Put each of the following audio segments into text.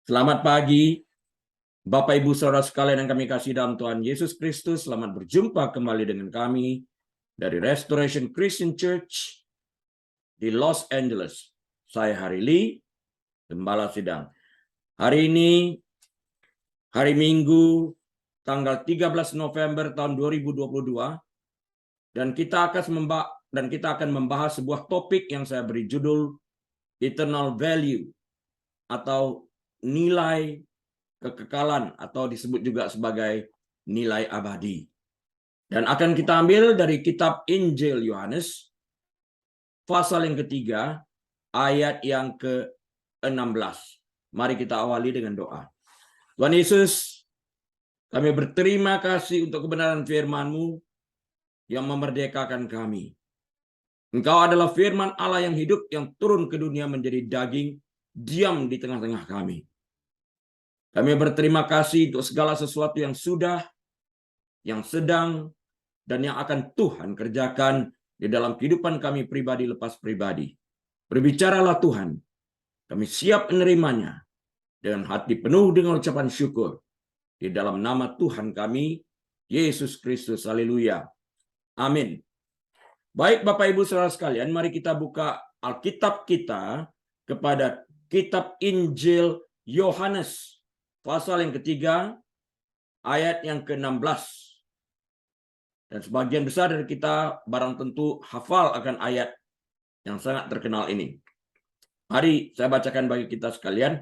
Selamat pagi, Bapak Ibu Saudara sekalian yang kami kasih dalam Tuhan Yesus Kristus. Selamat berjumpa kembali dengan kami dari Restoration Christian Church di Los Angeles. Saya Hari Lee, Gembala Sidang. Hari ini, hari Minggu, tanggal 13 November tahun 2022, dan kita akan membahas sebuah topik yang saya beri judul Eternal Value atau nilai kekekalan, atau disebut juga sebagai nilai abadi. Dan akan kita ambil dari kitab Injil Yohanes, pasal yang ketiga, ayat yang ke-16. Mari kita awali dengan doa. Tuhan Yesus, kami berterima kasih untuk kebenaran firman-Mu yang memerdekakan kami. Engkau adalah firman Allah yang hidup, yang turun ke dunia menjadi daging, diam di tengah-tengah kami. Kami berterima kasih untuk segala sesuatu yang sudah, yang sedang, dan yang akan Tuhan kerjakan di dalam kehidupan kami pribadi lepas pribadi. Berbicaralah Tuhan, kami siap menerimanya dengan hati penuh dengan ucapan syukur. Di dalam nama Tuhan kami, Yesus Kristus. Haleluya. Amin. Baik Bapak Ibu Saudara sekalian, mari kita buka Alkitab kita kepada kitab Injil Yohanes, pasal yang ketiga, ayat yang ke-16. Dan sebagian besar dari kita barang tentu hafal akan ayat yang sangat terkenal ini. Mari saya bacakan bagi kita sekalian.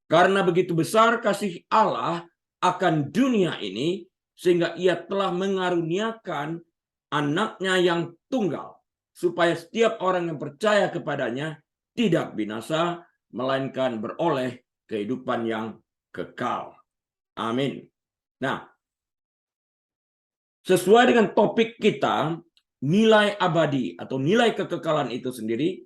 Karena begitu besar kasih Allah akan dunia ini, sehingga ia telah mengaruniakan anaknya yang tunggal, supaya setiap orang yang percaya kepadanya tidak binasa, melainkan beroleh kehidupan yang kekal. Amin. Nah, sesuai dengan topik kita, nilai abadi atau nilai kekekalan itu sendiri,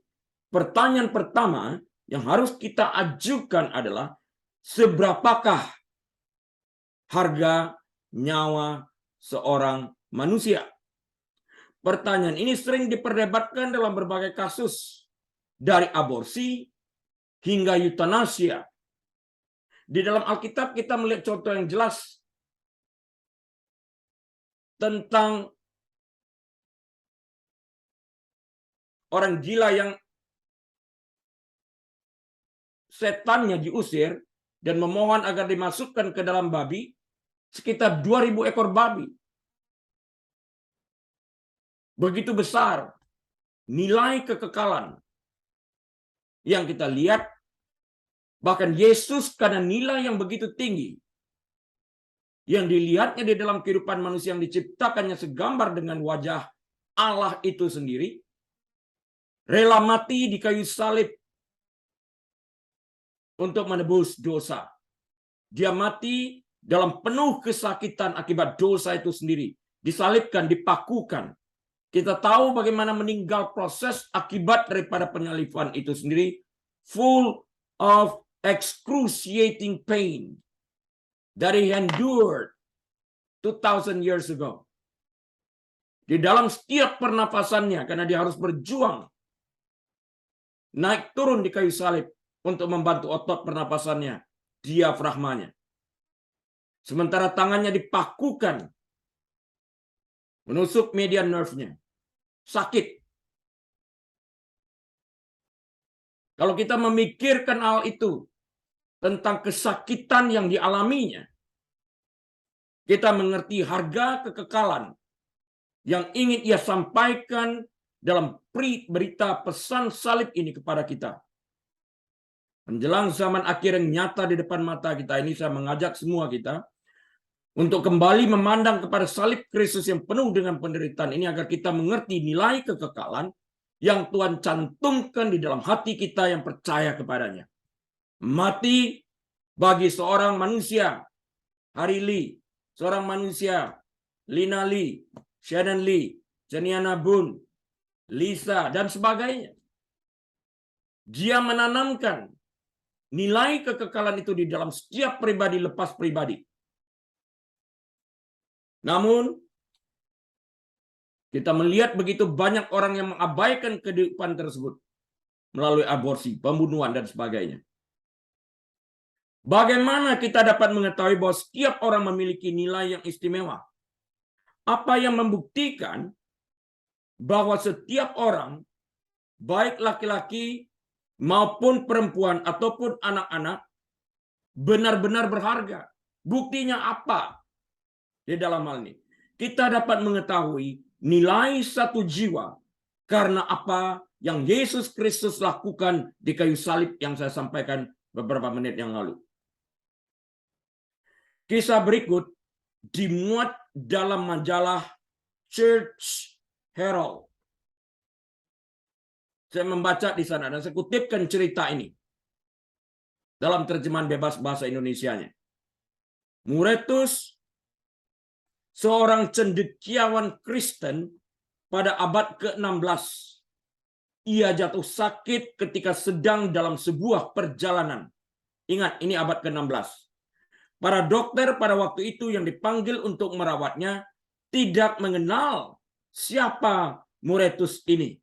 pertanyaan pertama yang harus kita ajukan adalah, seberapakah harga nyawa seorang manusia? Pertanyaan ini sering diperdebatkan dalam berbagai kasus, dari aborsi hingga eutanasia. Di dalam Alkitab kita melihat contoh yang jelas tentang orang gila yang setannya diusir dan memohon agar dimasukkan ke dalam babi, sekitar 2.000 ekor babi. Begitu besar nilai kekekalan yang kita lihat. Bahkan Yesus, karena nilai yang begitu tinggi yang dilihatnya di dalam kehidupan manusia yang diciptakannya segambar dengan wajah Allah itu sendiri, rela mati di kayu salib untuk menebus dosa. Dia mati dalam penuh kesakitan akibat dosa itu sendiri. Disalibkan, dipakukan. Kita tahu bagaimana meninggal proses akibat daripada penyaliban itu sendiri. Full of excruciating pain that he endured 2,000 years ago. Di dalam setiap pernapasannya, karena dia harus berjuang naik turun di kayu salib untuk membantu otot pernapasannya, diafragmanya. Sementara tangannya dipakukan, menusuk median nerve-nya. Sakit. Kalau kita memikirkan hal itu, tentang kesakitan yang dialaminya, kita mengerti harga kekekalan yang ingin ia sampaikan dalam berita pesan salib ini kepada kita. Menjelang zaman akhir yang nyata di depan mata kita ini, saya mengajak semua kita untuk kembali memandang kepada salib Kristus yang penuh dengan penderitaan ini, agar kita mengerti nilai kekekalan yang Tuhan cantumkan di dalam hati kita yang percaya kepadanya. Mati bagi seorang manusia, Hari Lee, seorang manusia, Lina Lee, Shannon Lee, Jeniana Boone, Lisa, dan sebagainya. Dia menanamkan nilai kekekalan itu di dalam setiap pribadi lepas pribadi. Namun, kita melihat begitu banyak orang yang mengabaikan kehidupan tersebut melalui aborsi, pembunuhan, dan sebagainya. Bagaimana kita dapat mengetahui bahwa setiap orang memiliki nilai yang istimewa? Apa yang membuktikan bahwa setiap orang, baik laki-laki maupun perempuan ataupun anak-anak, benar-benar berharga? Buktinya apa di dalam hal ini? Kita dapat mengetahui nilai satu jiwa karena apa yang Yesus Kristus lakukan di kayu salib yang saya sampaikan beberapa menit yang lalu. Kisah berikut dimuat dalam majalah Church Herald. Saya membaca di sana dan saya kutipkan cerita ini dalam terjemahan bebas bahasa Indonesianya. Muretus, seorang cendekiawan Kristen pada abad ke-16. Ia jatuh sakit ketika sedang dalam sebuah perjalanan. Ingat, ini abad ke-16. Para dokter pada waktu itu yang dipanggil untuk merawatnya tidak mengenal siapa Muretus ini.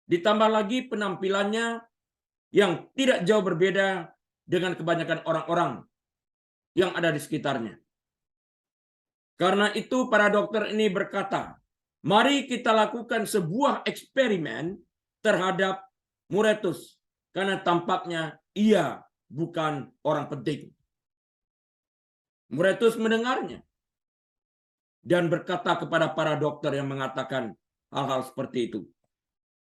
Ditambah lagi penampilannya yang tidak jauh berbeda dengan kebanyakan orang-orang yang ada di sekitarnya. Karena itu para dokter ini berkata, mari kita lakukan sebuah eksperimen terhadap Muretus. Karena tampaknya ia bukan orang penting. Muretus mendengarnya dan berkata kepada para dokter yang mengatakan hal-hal seperti itu.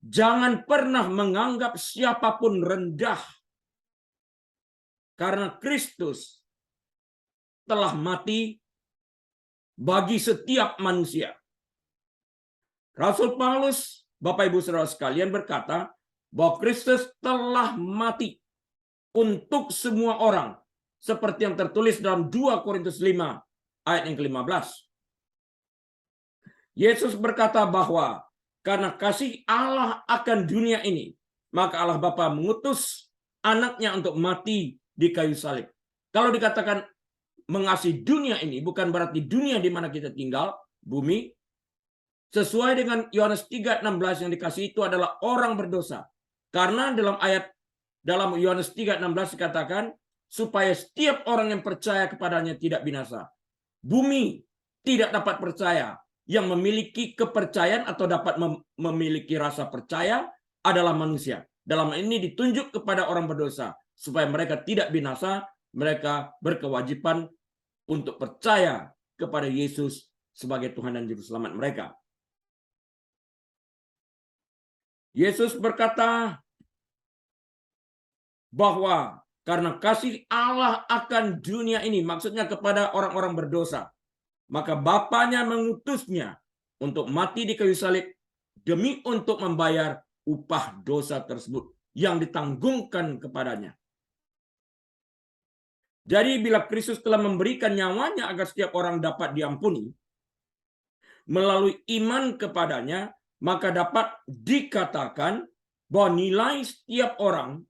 Jangan pernah menganggap siapapun rendah. Karena Kristus telah mati bagi setiap manusia. Rasul Paulus, Bapak Ibu Saudara sekalian, berkata bahwa Kristus telah mati untuk semua orang. Seperti yang tertulis dalam 2 Korintus 5 ayat yang ke-15. Yesus berkata bahwa karena kasih Allah akan dunia ini, maka Allah Bapa mengutus anaknya untuk mati di kayu salib. Kalau dikatakan mengasihi dunia ini, bukan berarti dunia di mana kita tinggal, bumi. Sesuai dengan Yohanes 3:16 yang dikasih itu adalah orang berdosa. Karena dalam Yohanes 3:16 dikatakan, supaya setiap orang yang percaya kepadanya tidak binasa. Bumi tidak dapat percaya. Yang memiliki kepercayaan atau dapat memiliki rasa percaya adalah manusia. Dalam ini ditunjuk kepada orang berdosa. Supaya mereka tidak binasa, mereka berkewajiban untuk percaya kepada Yesus sebagai Tuhan dan Juru Selamat mereka. Yesus berkata bahwa karena kasih Allah akan dunia ini, maksudnya kepada orang-orang berdosa, maka Bapaknya mengutusnya untuk mati di kayu salib demi untuk membayar upah dosa tersebut yang ditanggungkan kepadanya. Jadi bila Kristus telah memberikan nyawanya agar setiap orang dapat diampuni melalui iman kepadanya, maka dapat dikatakan bahwa nilai setiap orang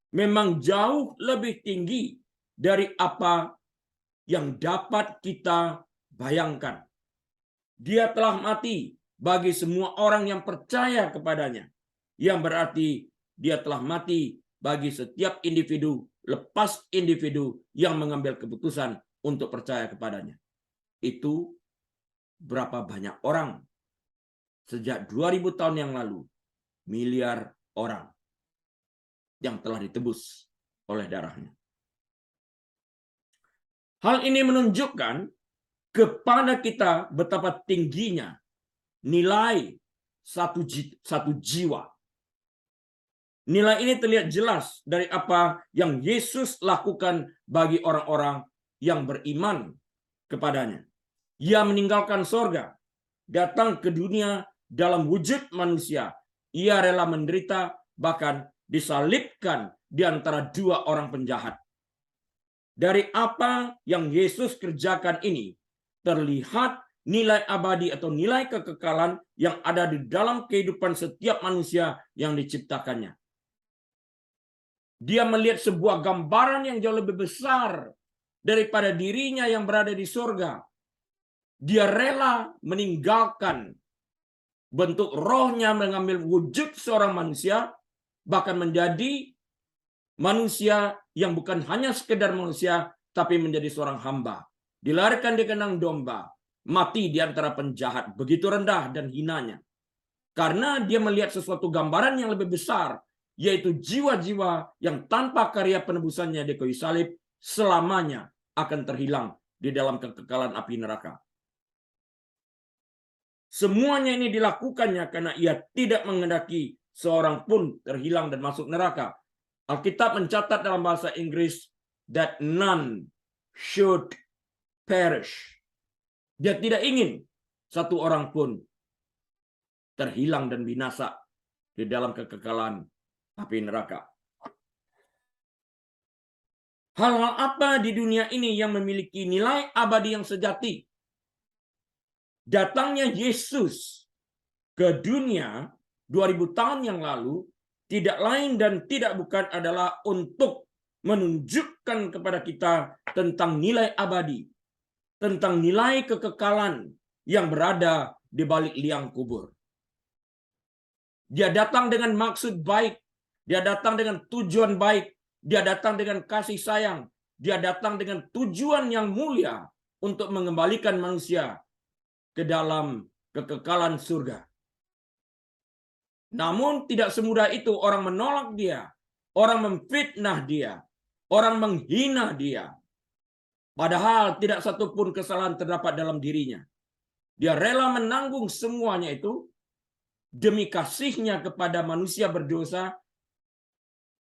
memang jauh lebih tinggi dari apa yang dapat kita bayangkan. Dia telah mati bagi semua orang yang percaya kepadanya. Yang berarti dia telah mati bagi setiap individu, lepas individu yang mengambil keputusan untuk percaya kepadanya. Itu berapa banyak orang sejak 2000 tahun yang lalu, miliar orang yang telah ditebus oleh darahnya. Hal ini menunjukkan kepada kita betapa tingginya nilai satu jiwa. Nilai ini terlihat jelas dari apa yang Yesus lakukan bagi orang-orang yang beriman kepadanya. Ia meninggalkan sorga, datang ke dunia dalam wujud manusia. Ia rela menderita, bahkan disalibkan di antara dua orang penjahat. Dari apa yang Yesus kerjakan ini, terlihat nilai abadi atau nilai kekekalan yang ada di dalam kehidupan setiap manusia yang diciptakannya. Dia melihat sebuah gambaran yang jauh lebih besar daripada dirinya yang berada di surga. Dia rela meninggalkan bentuk rohnya, mengambil wujud seorang manusia, bahkan menjadi Manusia yang bukan hanya sekedar manusia, tapi menjadi seorang hamba. Dilarikan di kandang domba, mati di antara penjahat, begitu rendah dan hinanya. Karena dia melihat sesuatu gambaran yang lebih besar, yaitu jiwa-jiwa yang tanpa karya penebusannya di kayu salib selamanya akan terhilang di dalam kekekalan api neraka. Semuanya ini dilakukannya karena ia tidak menghendaki seorang pun terhilang dan masuk neraka. Alkitab mencatat dalam bahasa Inggris that none should perish. Dia tidak ingin satu orang pun terhilang dan binasa di dalam kekekalan api neraka. Hal-hal apa di dunia ini yang memiliki nilai abadi yang sejati? Datangnya Yesus ke dunia 2000 tahun yang lalu tidak lain dan tidak bukan adalah untuk menunjukkan kepada kita tentang nilai abadi, tentang nilai kekekalan yang berada di balik liang kubur. Dia datang dengan maksud baik, dia datang dengan tujuan baik, dia datang dengan kasih sayang, dia datang dengan tujuan yang mulia untuk mengembalikan manusia ke dalam kekekalan surga. Namun tidak semudah itu orang menolak dia, orang memfitnah dia, orang menghina dia. Padahal tidak satupun kesalahan terdapat dalam dirinya. Dia rela menanggung semuanya itu demi kasihnya kepada manusia berdosa,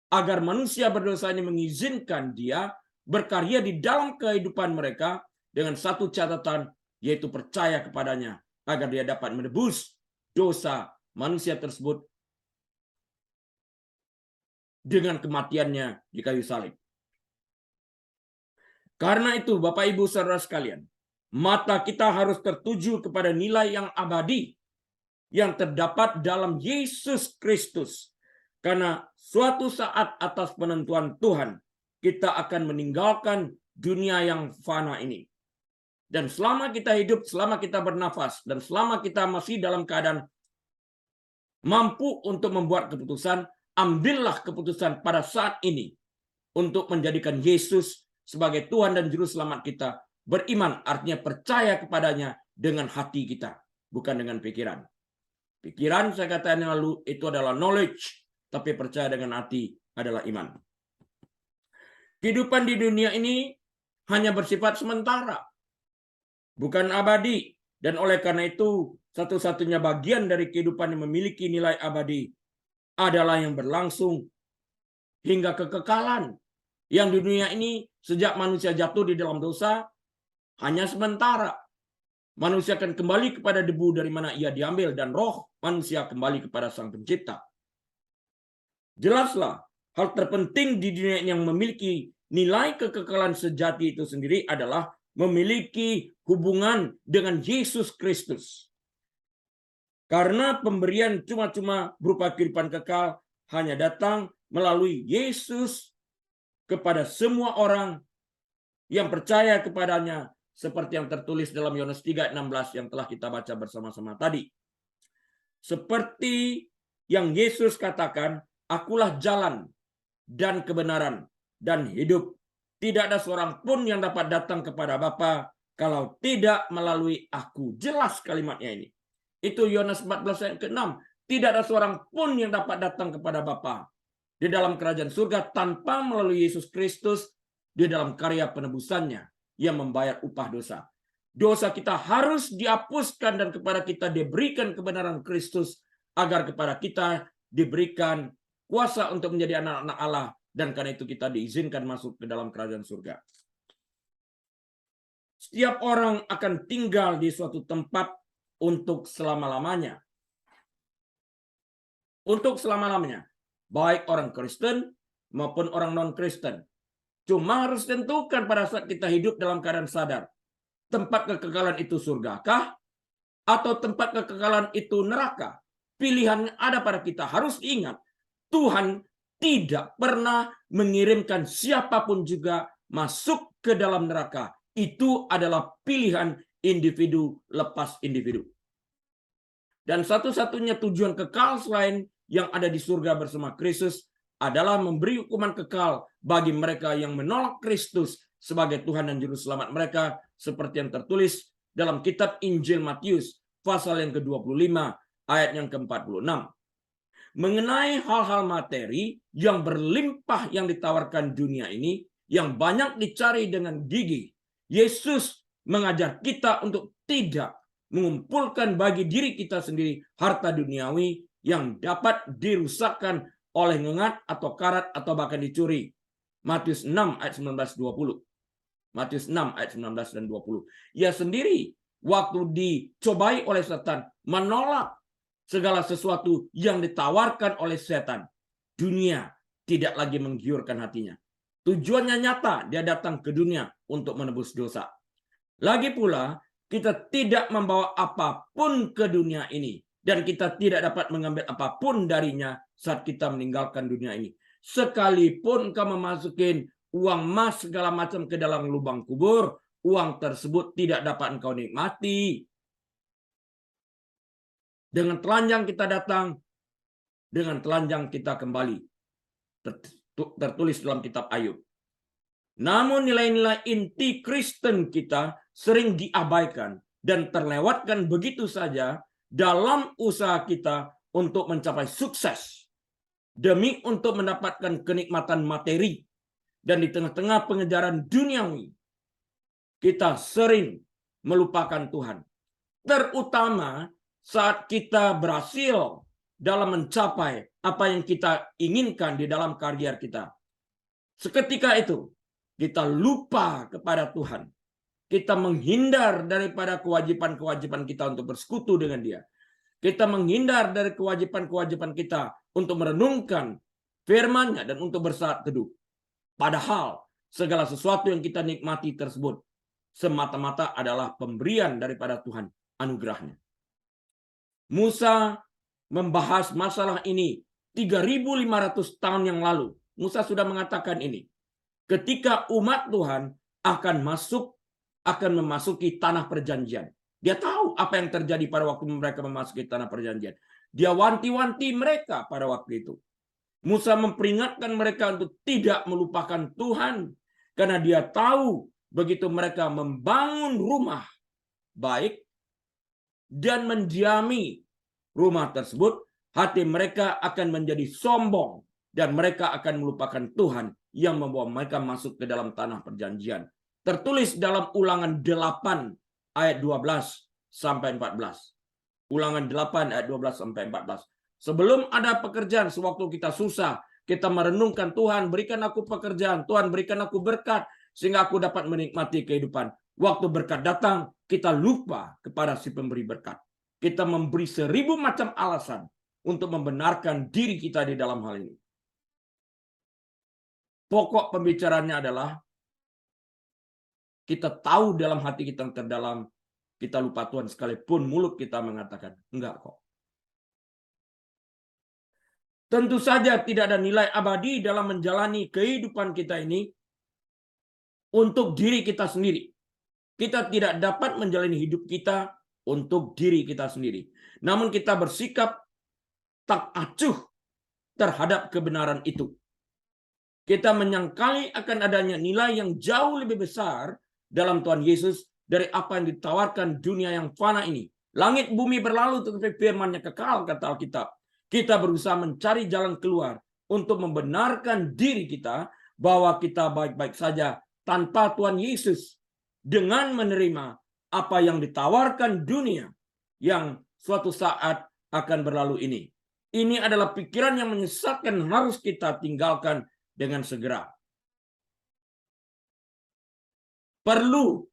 agar manusia berdosa ini mengizinkan dia berkarya di dalam kehidupan mereka dengan satu catatan, yaitu percaya kepadanya, agar dia dapat menebus dosa manusia tersebut dengan kematiannya di kayu salib. Karena itu, Bapak Ibu Saudara sekalian, mata kita harus tertuju kepada nilai yang abadi yang terdapat dalam Yesus Kristus. Karena suatu saat atas penentuan Tuhan, kita akan meninggalkan dunia yang fana ini. Dan selama kita hidup, selama kita bernafas, dan selama kita masih dalam keadaan mampu untuk membuat keputusan, ambillah keputusan pada saat ini untuk menjadikan Yesus sebagai Tuhan dan Juru Selamat kita. Beriman artinya percaya kepadanya dengan hati kita, bukan dengan pikiran. Pikiran, saya katakan yang lalu, itu adalah knowledge, tapi percaya dengan hati adalah iman. Kehidupan di dunia ini hanya bersifat sementara, bukan abadi. Dan oleh karena itu, satu-satunya bagian dari kehidupan yang memiliki nilai abadi adalah yang berlangsung hingga kekekalan. Yang di dunia ini, sejak manusia jatuh di dalam dosa, hanya sementara. Manusia akan kembali kepada debu dari mana ia diambil, dan roh manusia kembali kepada Sang Pencipta. Jelaslah, hal terpenting di dunia yang memiliki nilai kekekalan sejati itu sendiri adalah memiliki hubungan dengan Yesus Kristus. Karena pemberian cuma-cuma berupa kehidupan kekal hanya datang melalui Yesus kepada semua orang yang percaya kepadanya, seperti yang tertulis dalam Yohanes 3:16 yang telah kita baca bersama-sama tadi. Seperti yang Yesus katakan, akulah jalan dan kebenaran dan hidup. Tidak ada seorang pun yang dapat datang kepada Bapa kalau tidak melalui aku. Jelas kalimatnya ini. Itu Yohanes 14 ayat ke-6. Tidak ada seorang pun yang dapat datang kepada Bapa di dalam kerajaan surga tanpa melalui Yesus Kristus di dalam karya penebusannya yang membayar upah dosa. Dosa kita harus dihapuskan dan kepada kita diberikan kebenaran Kristus, agar kepada kita diberikan kuasa untuk menjadi anak-anak Allah, dan karena itu kita diizinkan masuk ke dalam kerajaan surga. Setiap orang akan tinggal di suatu tempat untuk selama-lamanya. Untuk selama-lamanya. Baik orang Kristen maupun orang non-Kristen. Cuma harus tentukan pada saat kita hidup dalam keadaan sadar. Tempat kekekalan itu surgakah? Atau tempat kekekalan itu neraka? Pilihan ada pada kita. Harus ingat, Tuhan tidak pernah mengirimkan siapapun juga masuk ke dalam neraka. Itu adalah pilihan individu lepas individu. Dan satu-satunya tujuan kekal selain yang ada di surga bersama Kristus adalah memberi hukuman kekal bagi mereka yang menolak Kristus sebagai Tuhan dan Juru Selamat mereka, seperti yang tertulis dalam kitab Injil Matius pasal yang ke-25 ayat yang ke-46. Mengenai hal-hal materi yang berlimpah yang ditawarkan dunia ini, yang banyak dicari dengan gigih, Yesus mengajar kita untuk tidak mengumpulkan bagi diri kita sendiri harta duniawi yang dapat dirusakkan oleh ngengat atau karat atau bahkan dicuri. Matius 6 ayat 19-20. Matius 6 ayat 19 dan 20. Ia sendiri waktu dicobai oleh setan menolak segala sesuatu yang ditawarkan oleh setan. Dunia tidak lagi menggiurkan hatinya. Tujuannya nyata, dia datang ke dunia untuk menebus dosa. Lagi pula, kita tidak membawa apapun ke dunia ini. Dan kita tidak dapat mengambil apapun darinya saat kita meninggalkan dunia ini. Sekalipun kau memasukin uang emas segala macam ke dalam lubang kubur, uang tersebut tidak dapat engkau nikmati. Dengan telanjang kita datang, dengan telanjang kita kembali. Tertulis dalam kitab Ayub. Namun nilai-nilai inti Kristen kita sering diabaikan dan terlewatkan begitu saja dalam usaha kita untuk mencapai sukses demi untuk mendapatkan kenikmatan materi. Dan di tengah-tengah pengejaran duniawi, kita sering melupakan Tuhan. Terutama saat kita berhasil dalam mencapai apa yang kita inginkan di dalam karier kita. Seketika itu, kita lupa kepada Tuhan. Kita menghindar daripada kewajiban-kewajiban kita untuk bersekutu dengan Dia. Kita menghindar dari kewajiban-kewajiban kita untuk merenungkan firman-Nya dan untuk bersaat teduh. Padahal segala sesuatu yang kita nikmati tersebut semata-mata adalah pemberian daripada Tuhan, anugerahnya. Musa membahas masalah ini 3.500 tahun yang lalu. Musa sudah mengatakan ini. Ketika umat Tuhan akan memasuki tanah perjanjian. Dia tahu apa yang terjadi pada waktu mereka memasuki tanah perjanjian. Dia wanti-wanti mereka pada waktu itu. Musa memperingatkan mereka untuk tidak melupakan Tuhan. Karena dia tahu begitu mereka membangun rumah baik dan mendiami rumah tersebut, hati mereka akan menjadi sombong dan mereka akan melupakan Tuhan yang membawa mereka masuk ke dalam tanah perjanjian. Tertulis dalam Ulangan 8 ayat 12 sampai 14. Ulangan 8 ayat 12 sampai 14. Sebelum ada pekerjaan, sewaktu kita susah, kita merenungkan, Tuhan berikan aku pekerjaan, Tuhan berikan aku berkat, sehingga aku dapat menikmati kehidupan. Waktu berkat datang, kita lupa kepada si pemberi berkat. Kita memberi 1000 macam alasan untuk membenarkan diri kita di dalam hal ini. Pokok pembicaraannya adalah kita tahu dalam hati kita yang terdalam, kita lupa Tuhan sekalipun mulut kita mengatakan, enggak kok. Tentu saja tidak ada nilai abadi dalam menjalani kehidupan kita ini untuk diri kita sendiri. Kita tidak dapat menjalani hidup kita untuk diri kita sendiri. Namun kita bersikap tak acuh terhadap kebenaran itu. Kita menyangkali akan adanya nilai yang jauh lebih besar dalam Tuhan Yesus dari apa yang ditawarkan dunia yang fana ini. Langit bumi berlalu tetapi firman-Nya kekal, kata Alkitab. Kita berusaha mencari jalan keluar untuk membenarkan diri kita bahwa kita baik-baik saja tanpa Tuhan Yesus dengan menerima apa yang ditawarkan dunia yang suatu saat akan berlalu ini. Ini adalah pikiran yang menyesatkan, harus kita tinggalkan dengan segera. Perlu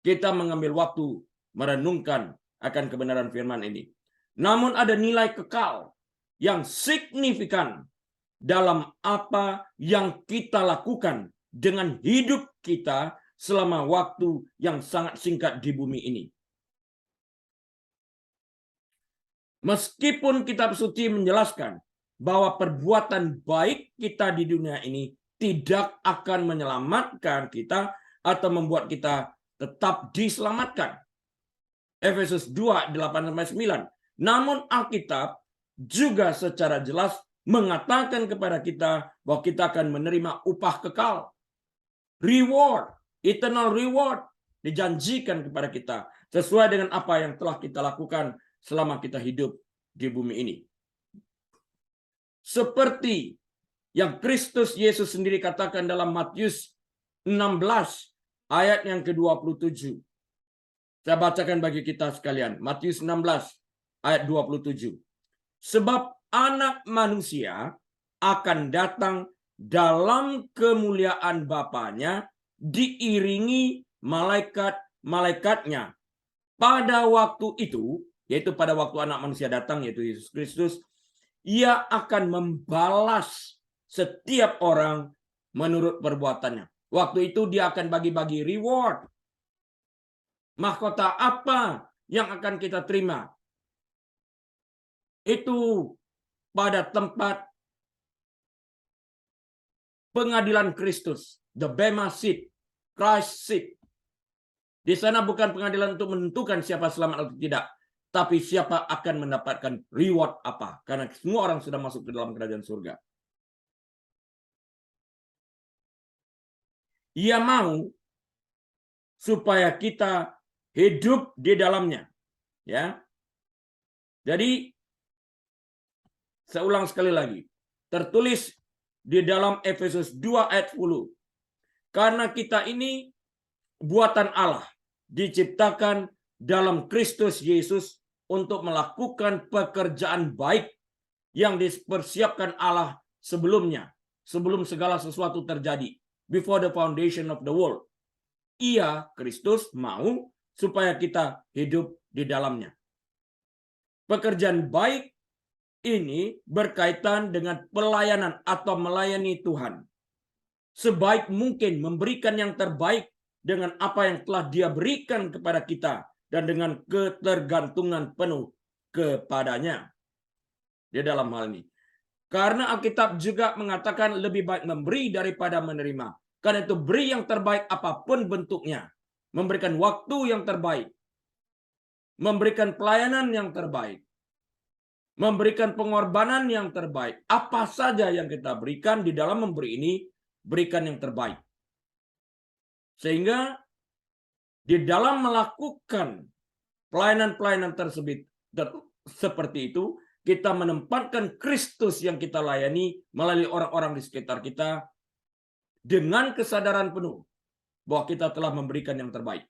kita mengambil waktu merenungkan akan kebenaran firman ini. Namun ada nilai kekal yang signifikan dalam apa yang kita lakukan dengan hidup kita selama waktu yang sangat singkat di bumi ini. Meskipun kitab suci menjelaskan bahwa perbuatan baik kita di dunia ini tidak akan menyelamatkan kita atau membuat kita tetap diselamatkan. Efesus 2, 8-9. Namun Alkitab juga secara jelas mengatakan kepada kita bahwa kita akan menerima upah kekal. Reward, eternal reward dijanjikan kepada kita sesuai dengan apa yang telah kita lakukan selama kita hidup di bumi ini. Seperti yang Kristus Yesus sendiri katakan dalam Matius 16 ayat yang ke-27. Saya bacakan bagi kita sekalian. Matius 16 ayat 27. Sebab Anak Manusia akan datang dalam kemuliaan Bapanya diiringi malaikat-malaikatnya. Pada waktu itu, yaitu pada waktu Anak Manusia datang, yaitu Yesus Kristus, Ia akan membalas setiap orang menurut perbuatannya. Waktu itu Dia akan bagi-bagi reward. Mahkota apa yang akan kita terima? Itu pada tempat pengadilan Kristus, the Bema seat, Christ seat. Di sana bukan pengadilan untuk menentukan siapa selamat atau tidak, tapi siapa akan mendapatkan reward apa, karena semua orang sudah masuk ke dalam kerajaan surga. Ia mau supaya kita hidup di dalamnya, ya. Jadi saya ulang sekali lagi. Tertulis di dalam Efesus 2 ayat 10. Karena kita ini buatan Allah, diciptakan dalam Kristus Yesus untuk melakukan pekerjaan baik yang dipersiapkan Allah sebelumnya, sebelum segala sesuatu terjadi, before the foundation of the world. Ia, Kristus, mau supaya kita hidup di dalamnya. Pekerjaan baik ini berkaitan dengan pelayanan atau melayani Tuhan. Sebaik mungkin memberikan yang terbaik dengan apa yang telah Dia berikan kepada kita dan dengan ketergantungan penuh kepadanya. Di dalam hal ini. Karena Alkitab juga mengatakan lebih baik memberi daripada menerima. Karena itu beri yang terbaik apapun bentuknya. Memberikan waktu yang terbaik. Memberikan pelayanan yang terbaik. Memberikan pengorbanan yang terbaik. Apa saja yang kita berikan di dalam memberi ini, berikan yang terbaik. Sehingga di dalam melakukan pelayanan-pelayanan tersebut seperti itu, kita menempatkan Kristus yang kita layani melalui orang-orang di sekitar kita dengan kesadaran penuh bahwa kita telah memberikan yang terbaik.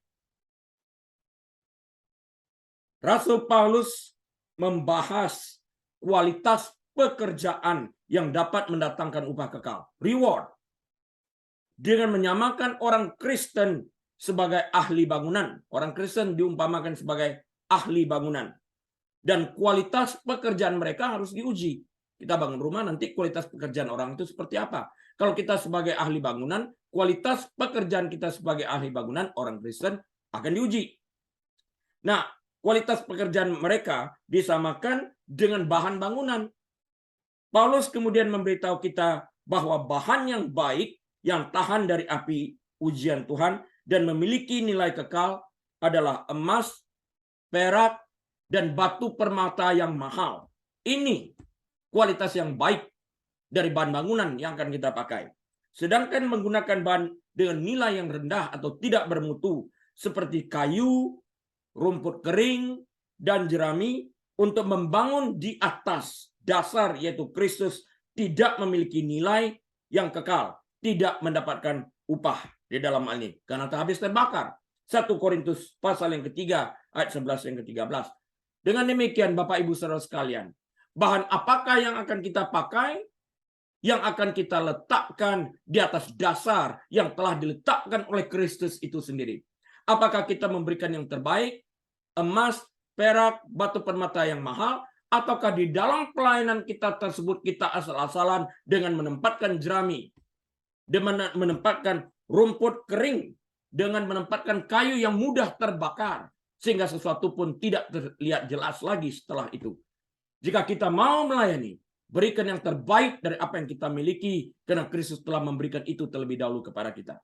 Rasul Paulus membahas kualitas pekerjaan yang dapat mendatangkan upah kekal, reward, dengan menyamakan orang Kristen sebagai ahli bangunan. Orang Kristen diumpamakan sebagai ahli bangunan. Dan kualitas pekerjaan mereka harus diuji. Kita bangun rumah, nanti kualitas pekerjaan orang itu seperti apa? Kalau kita sebagai ahli bangunan, kualitas pekerjaan kita sebagai ahli bangunan, orang Kristen, akan diuji. Nah, kualitas pekerjaan mereka disamakan dengan bahan bangunan. Paulus kemudian memberitahu kita bahwa bahan yang baik, yang tahan dari api ujian Tuhan, dan memiliki nilai kekal adalah emas, perak, dan batu permata yang mahal. Ini kualitas yang baik dari bahan bangunan yang akan kita pakai. Sedangkan menggunakan bahan dengan nilai yang rendah atau tidak bermutu, seperti kayu, rumput kering, dan jerami, untuk membangun di atas dasar yaitu Kristus, tidak memiliki nilai yang kekal, tidak mendapatkan upah di dalam hal ini karena habis terbakar. 1 Korintus pasal yang ketiga ayat 11 yang ke-13. Dengan demikian Bapak Ibu Saudara sekalian, bahan apakah yang akan kita pakai, yang akan kita letakkan di atas dasar yang telah diletakkan oleh Kristus itu sendiri? Apakah kita memberikan yang terbaik, emas, perak, batu permata yang mahal, ataukah di dalam pelayanan kita tersebut kita asal-asalan dengan menempatkan jerami, dengan menempatkan rumput kering, dengan menempatkan kayu yang mudah terbakar, sehingga sesuatu pun tidak terlihat jelas lagi setelah itu. Jika kita mau melayani, berikan yang terbaik dari apa yang kita miliki, karena Kristus telah memberikan itu terlebih dahulu kepada kita.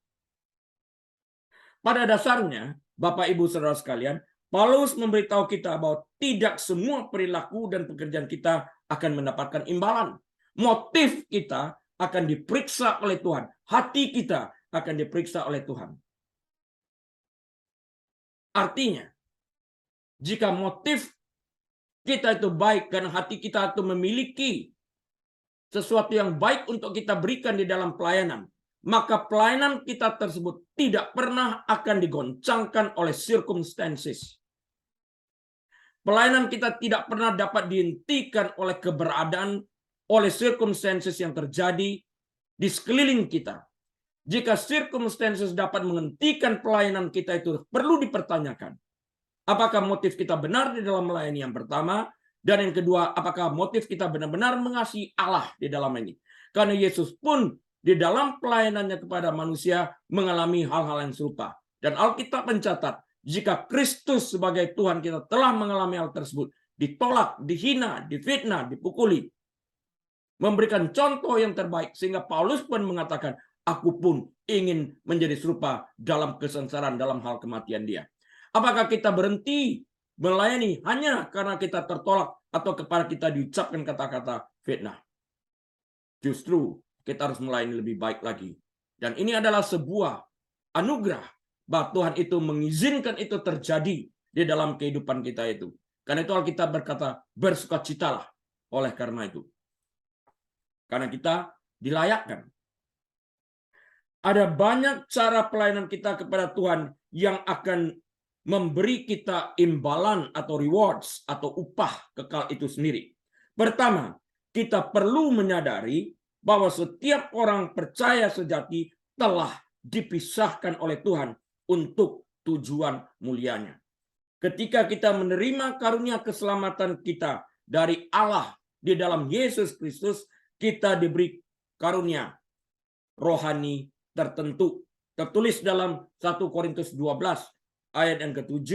Pada dasarnya, Bapak Ibu Saudara sekalian, Paulus memberitahu kita bahwa tidak semua perilaku dan pekerjaan kita akan mendapatkan imbalan. Motif kita akan diperiksa oleh Tuhan. Hati kita akan diperiksa oleh Tuhan. Artinya, jika motif kita itu baik karena hati kita itu memiliki sesuatu yang baik untuk kita berikan di dalam pelayanan, maka pelayanan kita tersebut tidak pernah akan digoncangkan oleh circumstances. Pelayanan kita tidak pernah dapat dihentikan oleh keberadaan, oleh circumstances yang terjadi di sekeliling kita. Jika circumstances dapat menghentikan pelayanan kita, itu perlu dipertanyakan. Apakah motif kita benar di dalam melayani yang pertama? Dan yang kedua, apakah motif kita benar-benar mengasihi Allah di dalam ini? Karena Yesus pun di dalam pelayanannya kepada manusia mengalami hal-hal yang serupa. Dan Alkitab mencatat, jika Kristus sebagai Tuhan kita telah mengalami hal tersebut, ditolak, dihina, difitnah, dipukuli, memberikan contoh yang terbaik, sehingga Paulus pun mengatakan, aku pun ingin menjadi serupa dalam kesengsaraan, dalam hal kematian dia. Apakah kita berhenti melayani hanya karena kita tertolak atau kepada kita diucapkan kata-kata fitnah? Justru kita harus melayani lebih baik lagi. Dan ini adalah sebuah anugerah bahwa Tuhan itu mengizinkan itu terjadi di dalam kehidupan kita itu. Karena itu Alkitab berkata, bersukacitalah oleh karena itu. Karena kita dilayakkan. Ada banyak cara pelayanan kita kepada Tuhan yang akan memberi kita imbalan atau rewards atau upah kekal itu sendiri. Pertama, kita perlu menyadari bahwa setiap orang percaya sejati telah dipisahkan oleh Tuhan untuk tujuan mulianya. Ketika kita menerima karunia keselamatan kita dari Allah di dalam Yesus Kristus, kita diberi karunia rohani tertentu. Tertulis dalam 1 Korintus 12 ayat yang ke-7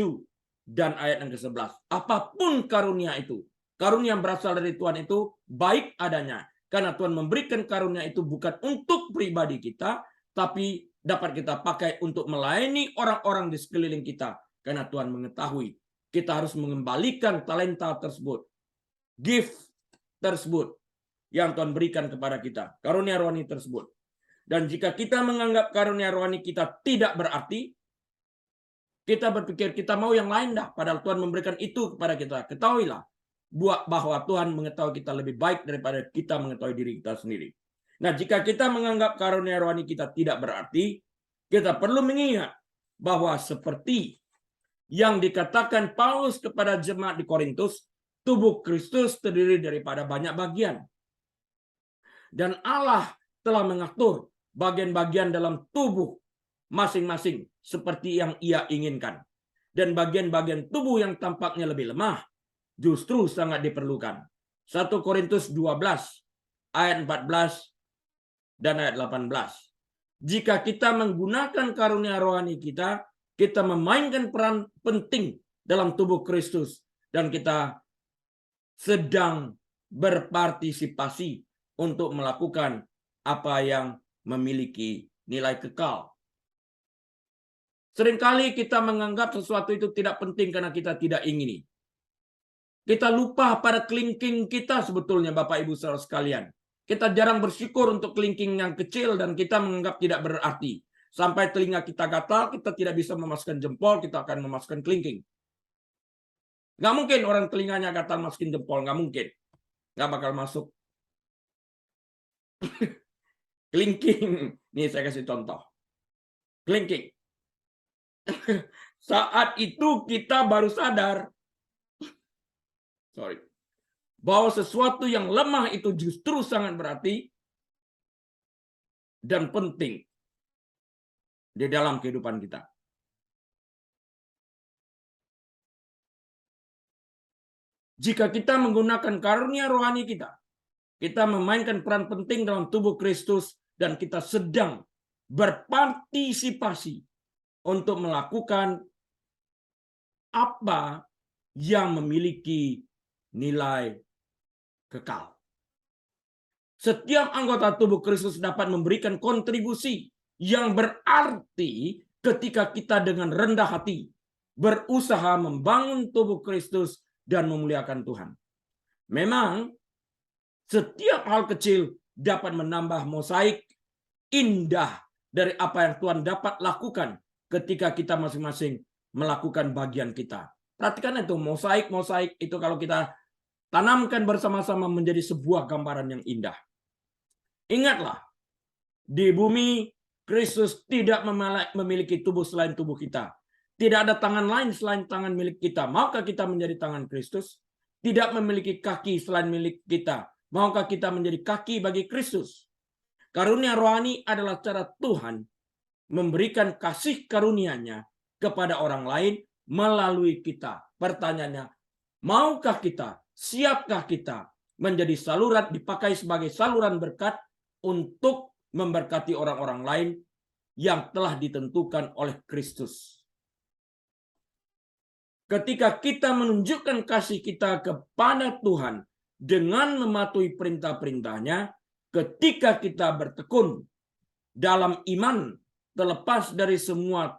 dan ayat yang ke-11. Apapun karunia itu, karunia yang berasal dari Tuhan itu baik adanya. Karena Tuhan memberikan karunia itu bukan untuk pribadi kita, tapi dapat kita pakai untuk melayani orang-orang di sekeliling kita. Karena Tuhan mengetahui kita harus mengembalikan talenta tersebut, gift tersebut yang Tuhan berikan kepada kita, karunia rohani tersebut. Dan jika kita menganggap karunia rohani kita tidak berarti, kita berpikir kita mau yang lain dah, padahal Tuhan memberikan itu kepada kita. Ketahuilah bahwa Tuhan mengetahui kita lebih baik daripada kita mengetahui diri kita sendiri. Nah, jika kita menganggap karunia rohani kita tidak berarti, kita perlu mengingat bahwa seperti yang dikatakan Paulus kepada jemaat di Korintus, tubuh Kristus terdiri daripada banyak bagian. Dan Allah telah mengatur bagian-bagian dalam tubuh masing-masing seperti yang Ia inginkan. Dan bagian-bagian tubuh yang tampaknya lebih lemah justru sangat diperlukan. 1 Korintus 12 ayat 14 dan ayat 18. Jika kita menggunakan karunia rohani kita, kita memainkan peran penting dalam tubuh Kristus dan kita sedang berpartisipasi untuk melakukan apa yang memiliki nilai kekal. Seringkali kita menganggap sesuatu itu tidak penting karena kita tidak ingini. Kita lupa pada kelingking kita sebetulnya, Bapak Ibu Saudara sekalian. Kita jarang bersyukur untuk kelingking yang kecil dan kita menganggap tidak berarti. Sampai telinga kita gatal, kita tidak bisa memasukkan jempol, kita akan memasukkan kelingking. Nggak mungkin orang telinganya gatal masukin jempol, nggak mungkin. Nggak bakal masuk. Kelingking. Nih saya kasih contoh. Kelingking. Saat itu kita baru sadar bahwa sesuatu yang lemah itu justru sangat berarti dan penting di dalam kehidupan kita. Jika kita menggunakan karunia rohani kita, kita memainkan peran penting dalam tubuh Kristus dan kita sedang berpartisipasi untuk melakukan apa yang memiliki nilai kekal. Setiap anggota tubuh Kristus dapat memberikan kontribusi yang berarti ketika kita dengan rendah hati berusaha membangun tubuh Kristus dan memuliakan Tuhan. Memang Setiap hal kecil dapat menambah mosaik indah dari apa yang Tuhan dapat lakukan ketika kita masing-masing melakukan bagian kita. Perhatikan itu, mosaik itu kalau kita tanamkan bersama-sama menjadi sebuah gambaran yang indah. Ingatlah, di bumi Kristus tidak memiliki tubuh selain tubuh kita. Tidak ada tangan lain selain tangan milik kita. Maukah kita menjadi tangan Kristus? Tidak memiliki kaki selain milik kita. Maukah kita menjadi kaki bagi Kristus? Karunia rohani adalah cara Tuhan memberikan kasih karunia-Nya kepada orang lain melalui kita. Pertanyaannya, maukah kita, siapkah kita menjadi saluran, dipakai sebagai saluran berkat untuk memberkati orang-orang lain yang telah ditentukan oleh Kristus? Ketika kita menunjukkan kasih kita kepada Tuhan dengan mematuhi perintah-perintahnya, ketika kita bertekun dalam iman, terlepas dari semua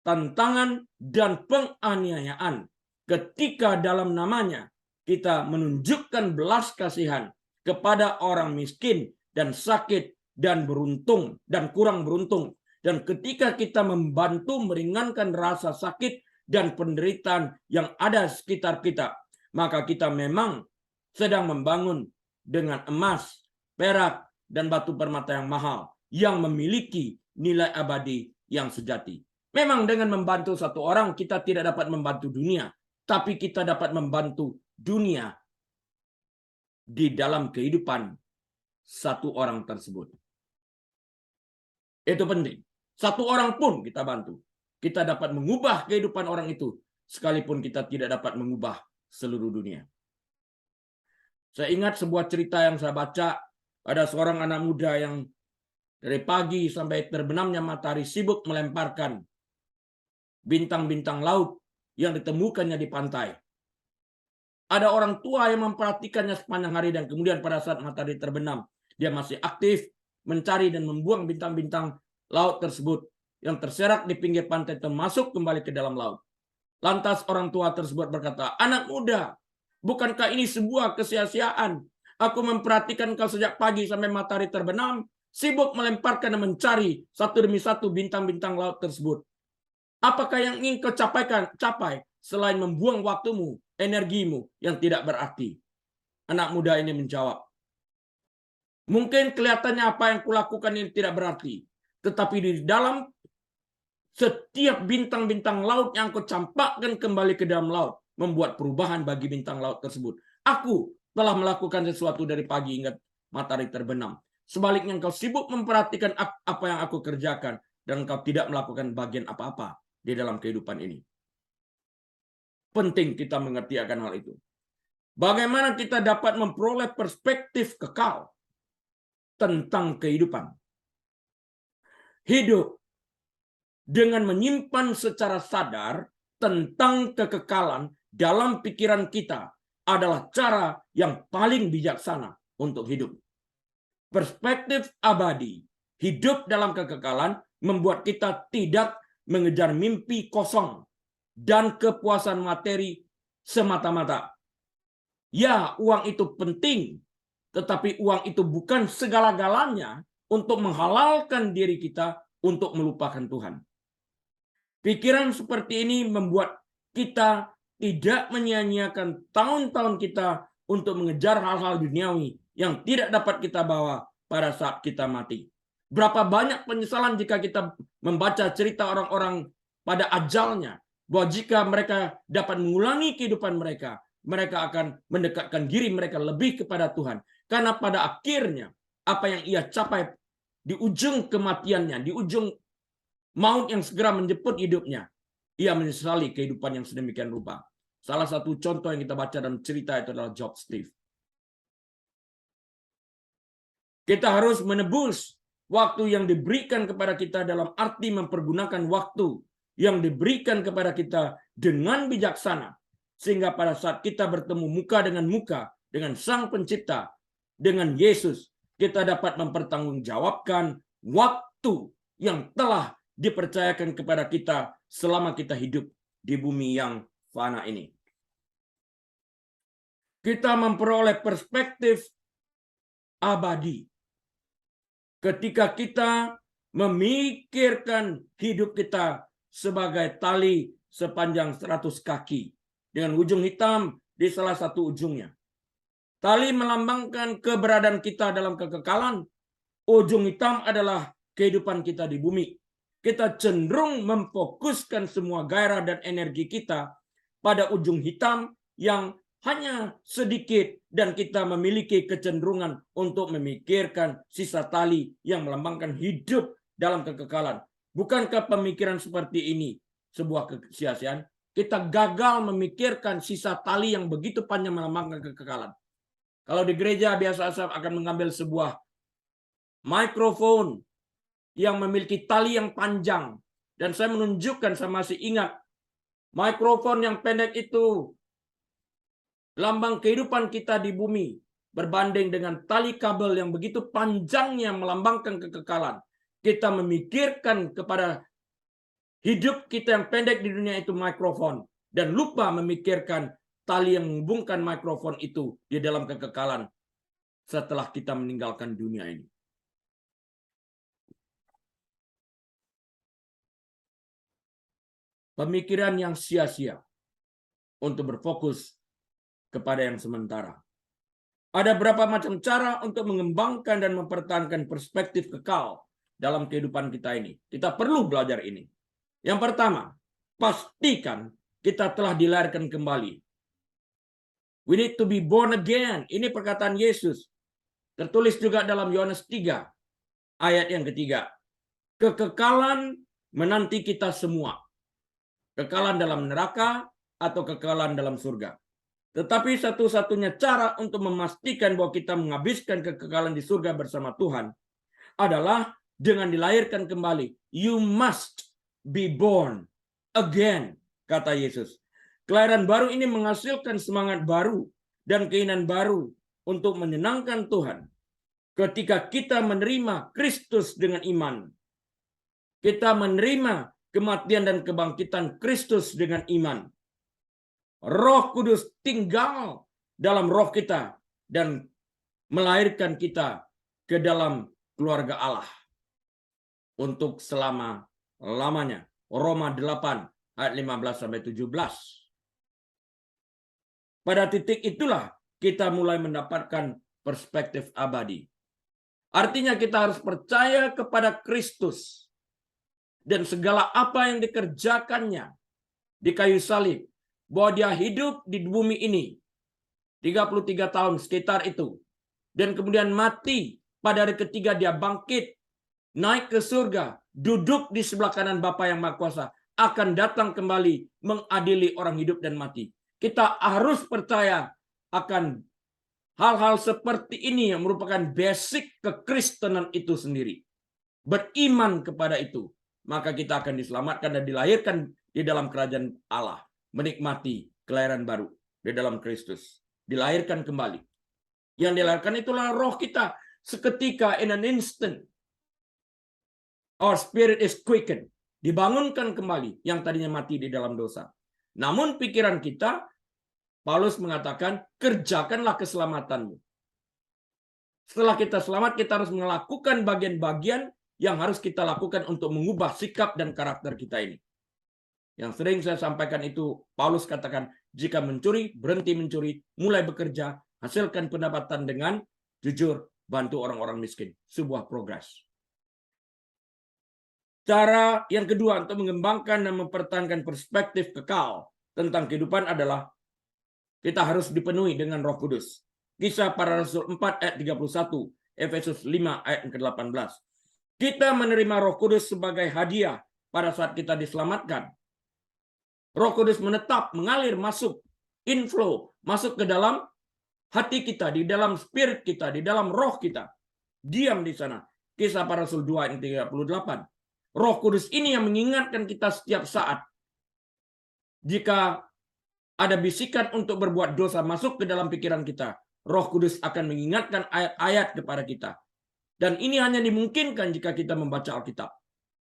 tantangan dan penganiayaan, ketika dalam namanya kita menunjukkan belas kasihan kepada orang miskin dan sakit dan beruntung dan kurang beruntung, dan ketika kita membantu meringankan rasa sakit dan penderitaan yang ada sekitar kita, maka kita memang sedang membangun dengan emas, perak, dan batu permata yang mahal, yang memiliki nilai abadi yang sejati. Memang dengan membantu satu orang, kita tidak dapat membantu dunia, tapi kita dapat membantu dunia di dalam kehidupan satu orang tersebut. Itu penting. Satu orang pun kita bantu. Kita dapat mengubah kehidupan orang itu, sekalipun kita tidak dapat mengubah seluruh dunia. Saya ingat sebuah cerita yang saya baca, ada seorang anak muda yang dari pagi sampai terbenamnya matahari sibuk melemparkan bintang-bintang laut yang ditemukannya di pantai. Ada orang tua yang memperhatikannya sepanjang hari, dan kemudian pada saat matahari terbenam, dia masih aktif mencari dan membuang bintang-bintang laut tersebut yang terserak di pinggir pantai termasuk kembali ke dalam laut. Lantas orang tua tersebut berkata, "Anak muda, bukankah ini sebuah kesia-siaan? Aku memperhatikan kau sejak pagi sampai matahari terbenam, sibuk melemparkan dan mencari satu demi satu bintang-bintang laut tersebut. Apakah yang ingin kau capai selain membuang waktumu, energimu yang tidak berarti?" Anak muda ini menjawab, "Mungkin kelihatannya apa yang kulakukan ini tidak berarti, tetapi di dalam setiap bintang-bintang laut yang aku campakkan kembali ke dalam laut membuat perubahan bagi bintang laut tersebut. Aku telah melakukan sesuatu dari pagi hingga matahari terbenam. Sebaliknya engkau sibuk memperhatikan apa yang aku kerjakan dan engkau tidak melakukan bagian apa-apa di dalam kehidupan ini." Penting kita mengerti akan hal itu. Bagaimana kita dapat memperoleh perspektif kekal tentang kehidupan. Hidup dengan menyimpan secara sadar tentang kekekalan dalam pikiran kita adalah cara yang paling bijaksana untuk hidup. Perspektif abadi, hidup dalam kekekalan, membuat kita tidak mengejar mimpi kosong dan kepuasan materi semata-mata. Ya, uang itu penting, tetapi uang itu bukan segala-galanya untuk menghalalkan diri kita untuk melupakan Tuhan. Pikiran seperti ini membuat kita tidak menyia-nyiakan tahun-tahun kita untuk mengejar hal-hal duniawi yang tidak dapat kita bawa pada saat kita mati. Berapa banyak penyesalan jika kita membaca cerita orang-orang pada ajalnya, bahwa jika mereka dapat mengulangi kehidupan mereka, mereka akan mendekatkan diri mereka lebih kepada Tuhan. Karena pada akhirnya, apa yang ia capai di ujung kematiannya, di ujung maut yang segera menjemput hidupnya, ia menyesali kehidupan yang sedemikian rupa. Salah satu contoh yang kita baca dalam cerita itu adalah Job Steve. Kita harus menebus waktu yang diberikan kepada kita dalam arti mempergunakan waktu yang diberikan kepada kita dengan bijaksana. Sehingga pada saat kita bertemu muka dengan Sang Pencipta, dengan Yesus, kita dapat mempertanggungjawabkan waktu yang telah dipercayakan kepada kita selama kita hidup di bumi yang fana ini. Kita memperoleh perspektif abadi. Ketika kita memikirkan hidup kita sebagai tali sepanjang 100 kaki dengan ujung hitam di salah satu ujungnya. Tali melambangkan keberadaan kita dalam kekekalan. Ujung hitam adalah kehidupan kita di bumi. Kita cenderung memfokuskan semua gairah dan energi kita pada ujung hitam yang hanya sedikit, dan kita memiliki kecenderungan untuk memikirkan sisa tali yang melambangkan hidup dalam kekekalan. Bukankah pemikiran seperti ini sebuah kesia-siaan? Kita gagal memikirkan sisa tali yang begitu panjang melambangkan kekekalan. Kalau di gereja biasa saya akan mengambil sebuah mikrofon yang memiliki tali yang panjang, dan saya menunjukkan, saya masih ingat, mikrofon yang pendek itu lambang kehidupan kita di bumi berbanding dengan tali kabel yang begitu panjangnya melambangkan kekekalan. Kita memikirkan kepada hidup kita yang pendek di dunia itu mikrofon, dan lupa memikirkan tali yang menghubungkan mikrofon itu di dalam kekekalan setelah kita meninggalkan dunia ini. Pemikiran yang sia-sia untuk berfokus kepada yang sementara. Ada berapa macam cara untuk mengembangkan dan mempertahankan perspektif kekal dalam kehidupan kita ini. Kita perlu belajar ini. Yang pertama, pastikan kita telah dilahirkan kembali. We need to be born again. Ini perkataan Yesus. Tertulis juga dalam Yohanes 3, ayat yang ketiga. Kekekalan menanti kita semua. Kekekalan dalam neraka atau kekekalan dalam surga. Tetapi satu-satunya cara untuk memastikan bahwa kita menghabiskan kekekalan di surga bersama Tuhan adalah dengan dilahirkan kembali. You must be born again, kata Yesus. Kelahiran baru ini menghasilkan semangat baru dan keinginan baru untuk menyenangkan Tuhan. Ketika kita menerima Kristus dengan iman, kita menerima kematian dan kebangkitan Kristus dengan iman. Roh Kudus tinggal dalam roh kita dan melahirkan kita ke dalam keluarga Allah untuk selama-lamanya. Roma 8 ayat 15-17. Pada titik itulah kita mulai mendapatkan perspektif abadi. Artinya kita harus percaya kepada Kristus dan segala apa yang dikerjakannya di kayu salib, bahwa dia hidup di bumi ini 33 tahun sekitar itu, dan kemudian mati, pada hari ketiga dia bangkit, naik ke surga, duduk di sebelah kanan Bapa yang Maha Kuasa, akan datang kembali mengadili orang hidup dan mati. Kita harus percaya akan hal-hal seperti ini yang merupakan basic kekristenan itu sendiri. Beriman kepada itu, maka kita akan diselamatkan dan dilahirkan di dalam kerajaan Allah. Menikmati kelahiran baru di dalam Kristus. Dilahirkan kembali. Yang dilahirkan itulah roh kita. Seketika, in an instant, our spirit is quickened. Dibangunkan kembali yang tadinya mati di dalam dosa. Namun pikiran kita, Paulus mengatakan, kerjakanlah keselamatanmu. Setelah kita selamat, kita harus melakukan bagian-bagian yang harus kita lakukan untuk mengubah sikap dan karakter kita ini. Yang sering saya sampaikan itu, Paulus katakan, jika mencuri, berhenti mencuri, mulai bekerja, hasilkan pendapatan dengan jujur, bantu orang-orang miskin. Sebuah progres. Cara yang kedua untuk mengembangkan dan mempertahankan perspektif kekal tentang kehidupan adalah kita harus dipenuhi dengan Roh Kudus. Kisah Para Rasul 4 ayat 31, Efesus 5 ayat ke-18. Kita menerima Roh Kudus sebagai hadiah pada saat kita diselamatkan. Roh Kudus menetap, mengalir, masuk, inflow, masuk ke dalam hati kita, di dalam spirit kita, di dalam roh kita. Diam di sana. Kisah Para Rasul 2 ayat 38. Roh Kudus ini yang mengingatkan kita setiap saat. Jika ada bisikan untuk berbuat dosa masuk ke dalam pikiran kita, Roh Kudus akan mengingatkan ayat-ayat kepada kita. Dan ini hanya dimungkinkan jika kita membaca Alkitab.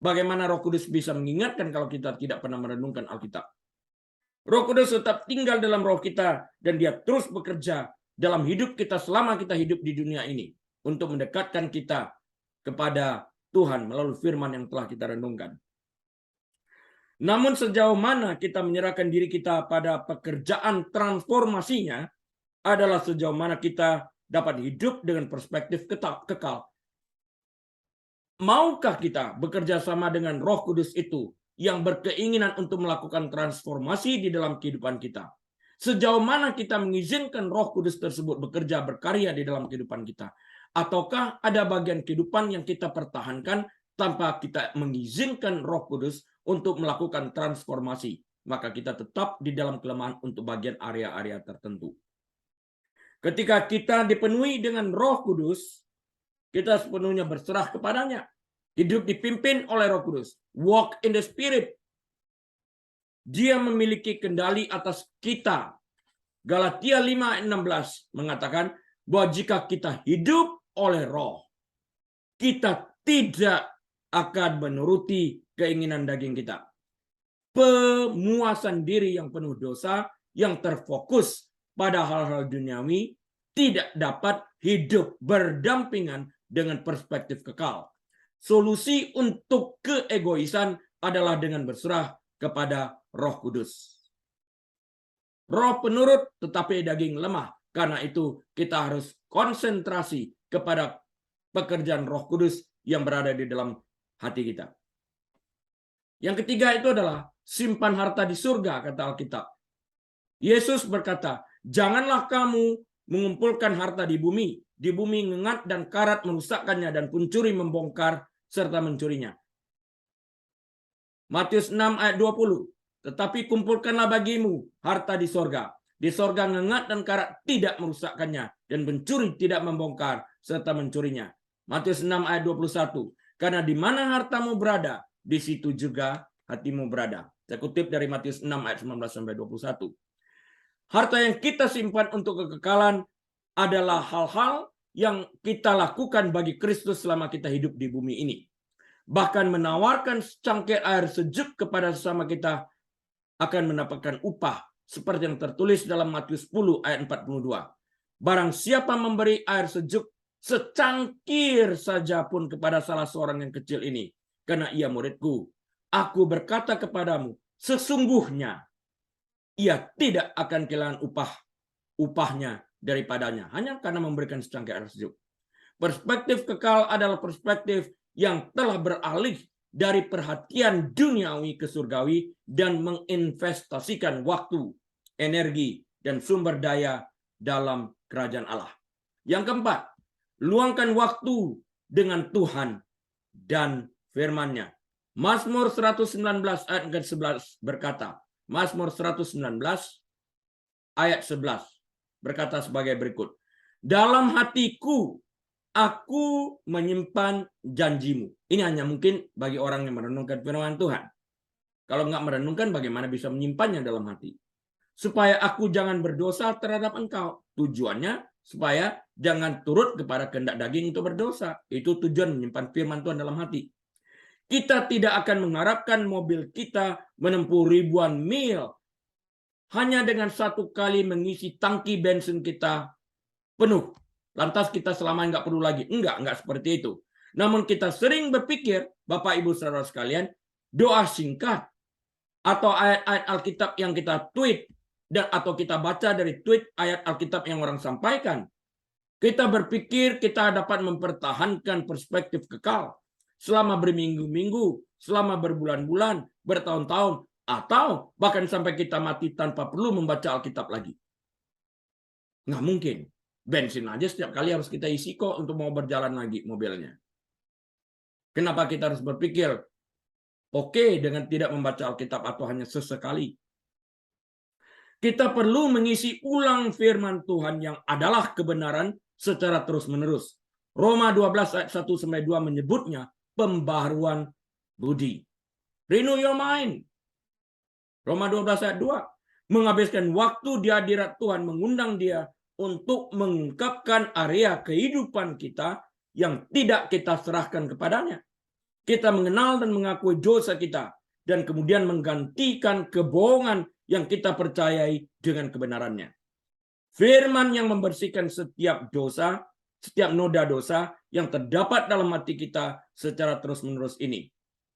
Bagaimana Roh Kudus bisa mengingatkan kalau kita tidak pernah merenungkan Alkitab? Roh Kudus tetap tinggal dalam roh kita dan dia terus bekerja dalam hidup kita selama kita hidup di dunia ini. untuk mendekatkan kita kepada Tuhan melalui firman yang telah kita renungkan. Namun sejauh mana kita menyerahkan diri kita pada pekerjaan transformasinya adalah sejauh mana kita dapat hidup dengan perspektif kekal. Maukah kita bekerja sama dengan Roh Kudus itu yang berkeinginan untuk melakukan transformasi di dalam kehidupan kita? Sejauh mana kita mengizinkan Roh Kudus tersebut bekerja berkarya di dalam kehidupan kita? Ataukah ada bagian kehidupan yang kita pertahankan tanpa kita mengizinkan Roh Kudus untuk melakukan transformasi? Maka kita tetap di dalam kelemahan untuk bagian area-area tertentu. Ketika kita dipenuhi dengan Roh Kudus, kita sepenuhnya berserah kepadanya. Hidup dipimpin oleh Roh Kudus. Walk in the Spirit. Dia memiliki kendali atas kita. Galatia 5:16 mengatakan bahwa jika kita hidup oleh Roh, kita tidak akan menuruti keinginan daging kita. Pemuasan diri yang penuh dosa, yang terfokus pada hal-hal duniawi, tidak dapat hidup berdampingan dengan perspektif kekal. Solusi untuk keegoisan adalah dengan berserah kepada Roh Kudus. Roh penurut tetapi daging lemah. Karena itu kita harus konsentrasi kepada pekerjaan Roh Kudus yang berada di dalam hati kita. Yang ketiga itu adalah simpan harta di surga, kata Alkitab. Yesus berkata, janganlah kamu mengumpulkan harta di bumi. Di bumi ngengat dan karat merusakkannya dan pencuri membongkar serta mencurinya. Matius 6 ayat 20. Tetapi kumpulkanlah bagimu harta di sorga. Di sorga ngengat dan karat tidak merusakkannya dan pencuri tidak membongkar serta mencurinya. Matius 6 ayat 21. Karena di mana hartamu berada, di situ juga hatimu berada. Saya kutip dari Matius 6 ayat 19 sampai 21. Harta yang kita simpan untuk kekekalan adalah hal-hal yang kita lakukan bagi Kristus selama kita hidup di bumi ini. Bahkan menawarkan secangkir air sejuk kepada sesama kita akan mendapatkan upah. Seperti yang tertulis dalam Matius 10 ayat 42. Barang siapa memberi air sejuk secangkir saja pun kepada salah seorang yang kecil ini, karena ia muridku, aku berkata kepadamu, sesungguhnya ia tidak akan kehilangan upahnya daripadanya, hanya karena memberikan secangkir air sejuk. Perspektif kekal adalah perspektif yang telah beralih dari perhatian duniawi ke surgawi dan menginvestasikan waktu, energi, dan sumber daya dalam kerajaan Allah. Yang keempat, luangkan waktu dengan Tuhan dan firman-Nya. Mazmur 119 ayat 11 berkata, Mazmur 119 ayat 11 berkata sebagai berikut. Dalam hatiku aku menyimpan janjimu. Ini hanya mungkin bagi orang yang merenungkan firman Tuhan. Kalau nggak merenungkan, bagaimana bisa menyimpannya dalam hati? Supaya aku jangan berdosa terhadap engkau. Tujuannya supaya jangan turut kepada kehendak daging untuk berdosa. Itu tujuan menyimpan firman Tuhan dalam hati. Kita tidak akan mengharapkan mobil kita menempuh ribuan mil hanya dengan satu kali mengisi tangki bensin kita penuh. Lantas kita selamanya nggak perlu lagi. Enggak seperti itu. Namun kita sering berpikir, Bapak Ibu Saudara sekalian, doa singkat atau ayat-ayat Alkitab yang kita tweet atau kita baca dari tweet ayat Alkitab yang orang sampaikan, kita berpikir kita dapat mempertahankan perspektif kekal selama berminggu-minggu, selama berbulan-bulan, bertahun-tahun, atau bahkan sampai kita mati tanpa perlu membaca Alkitab lagi. Nggak mungkin. Bensin aja setiap kali harus kita isi kok untuk mau berjalan lagi mobilnya. Kenapa kita harus berpikir oke dengan tidak membaca Alkitab atau hanya sesekali? Kita perlu mengisi ulang firman Tuhan yang adalah kebenaran secara terus-menerus. Roma 12 ayat 1-2 menyebutnya pembaharuan budi. Renew your mind. Roma 12 ayat 2. Menghabiskan waktu di hadirat Tuhan, mengundang Dia untuk mengungkapkan area kehidupan kita yang tidak kita serahkan kepadanya. Kita mengenal dan mengakui dosa kita, dan kemudian menggantikan kebohongan yang kita percayai dengan kebenarannya. Firman yang membersihkan setiap dosa setiap noda dosa yang terdapat dalam hati kita secara terus-menerus ini.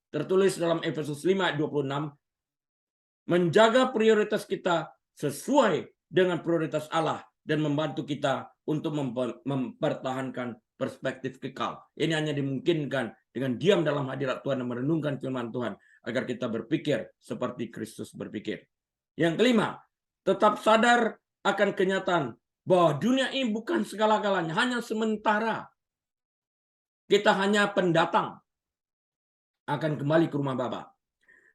Tertulis dalam Efesus 5 ayat 26, menjaga prioritas kita sesuai dengan prioritas Allah dan membantu kita untuk mempertahankan perspektif kekal. Ini hanya dimungkinkan dengan diam dalam hadirat Tuhan dan merenungkan firman Tuhan agar kita berpikir seperti Kristus berpikir. Yang kelima, tetap sadar akan kenyataan bahwa dunia ini bukan segala-galanya, hanya sementara. Kita hanya pendatang, akan kembali ke rumah Bapa.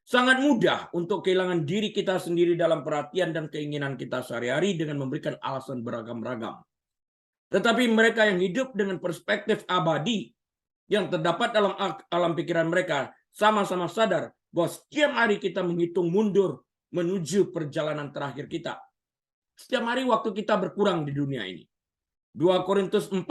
Sangat mudah untuk kehilangan diri kita sendiri dalam perhatian dan keinginan kita sehari-hari dengan memberikan alasan beragam-ragam. Tetapi mereka yang hidup dengan perspektif abadi yang terdapat dalam alam pikiran mereka sama-sama sadar bahwa setiap hari kita menghitung mundur menuju perjalanan terakhir kita. Setiap hari waktu kita berkurang di dunia ini. 2 Korintus 4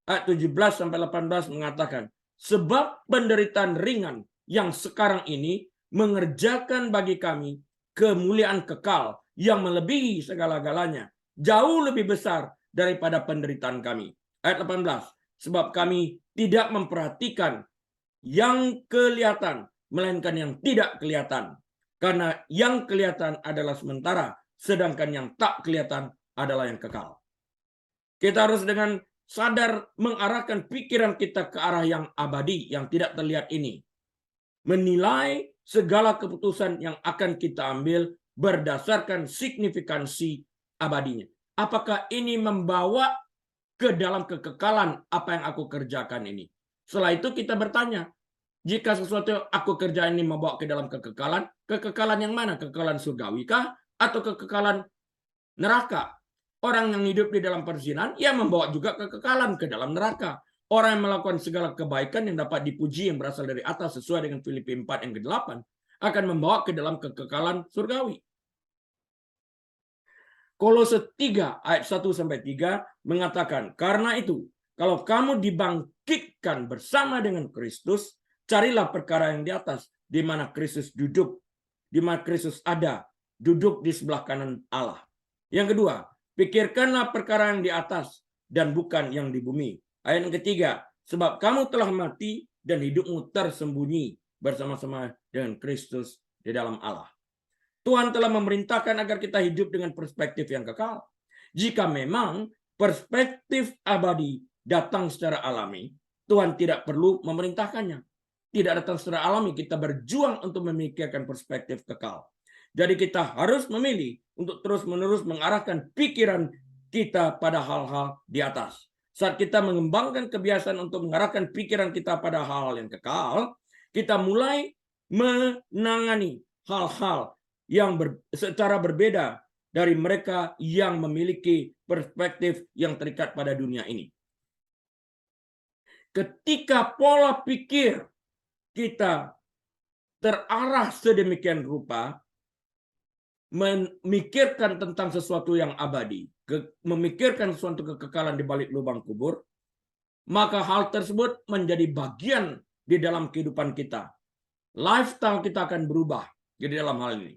ayat 17-18 mengatakan, sebab penderitaan ringan yang sekarang ini mengerjakan bagi kami kemuliaan kekal yang melebihi segala-galanya, jauh lebih besar daripada penderitaan kami. Ayat 18, sebab kami tidak memperhatikan yang kelihatan, melainkan yang tidak kelihatan. Karena yang kelihatan adalah sementara, sedangkan yang tak kelihatan adalah yang kekal. Kita harus dengan sadar mengarahkan pikiran kita ke arah yang abadi, yang tidak terlihat ini. Menilai segala keputusan yang akan kita ambil berdasarkan signifikansi abadinya. Apakah ini membawa ke dalam kekekalan apa yang aku kerjakan ini? Setelah itu kita bertanya, jika sesuatu yang aku kerjakan ini membawa ke dalam kekekalan, kekekalan yang mana? Kekekalan surgawi kah? Atau kekekalan neraka? Orang yang hidup di dalam perzinahan, ia membawa juga kekekalan ke dalam neraka. Orang yang melakukan segala kebaikan yang dapat dipuji yang berasal dari atas sesuai dengan Filipi 4 yang ke-8 akan membawa ke dalam kekekalan surgawi. Kolose 3 ayat 1-3 mengatakan, karena itu, kalau kamu dibangkitkan bersama dengan Kristus, carilah perkara yang di atas, di mana Kristus duduk, di mana Kristus ada, duduk di sebelah kanan Allah. Yang kedua, pikirkanlah perkara yang di atas dan bukan yang di bumi. Ayat yang ketiga, sebab kamu telah mati dan hidupmu tersembunyi bersama-sama dengan Kristus di dalam Allah. Tuhan telah memerintahkan agar kita hidup dengan perspektif yang kekal. Jika memang perspektif abadi datang secara alami, Tuhan tidak perlu memerintahkannya. Tidak datang secara alami, kita berjuang untuk memikirkan perspektif kekal. Jadi kita harus memilih untuk terus-menerus mengarahkan pikiran kita pada hal-hal di atas. Saat kita mengembangkan kebiasaan untuk mengarahkan pikiran kita pada hal-hal yang kekal, kita mulai menangani hal-hal yang secara berbeda dari mereka yang memiliki perspektif yang terikat pada dunia ini. Ketika pola pikir kita terarah sedemikian rupa, memikirkan tentang sesuatu yang abadi, memikirkan sesuatu kekekalan di balik lubang kubur, maka hal tersebut menjadi bagian di dalam kehidupan kita. Lifestyle kita akan berubah di dalam hal ini.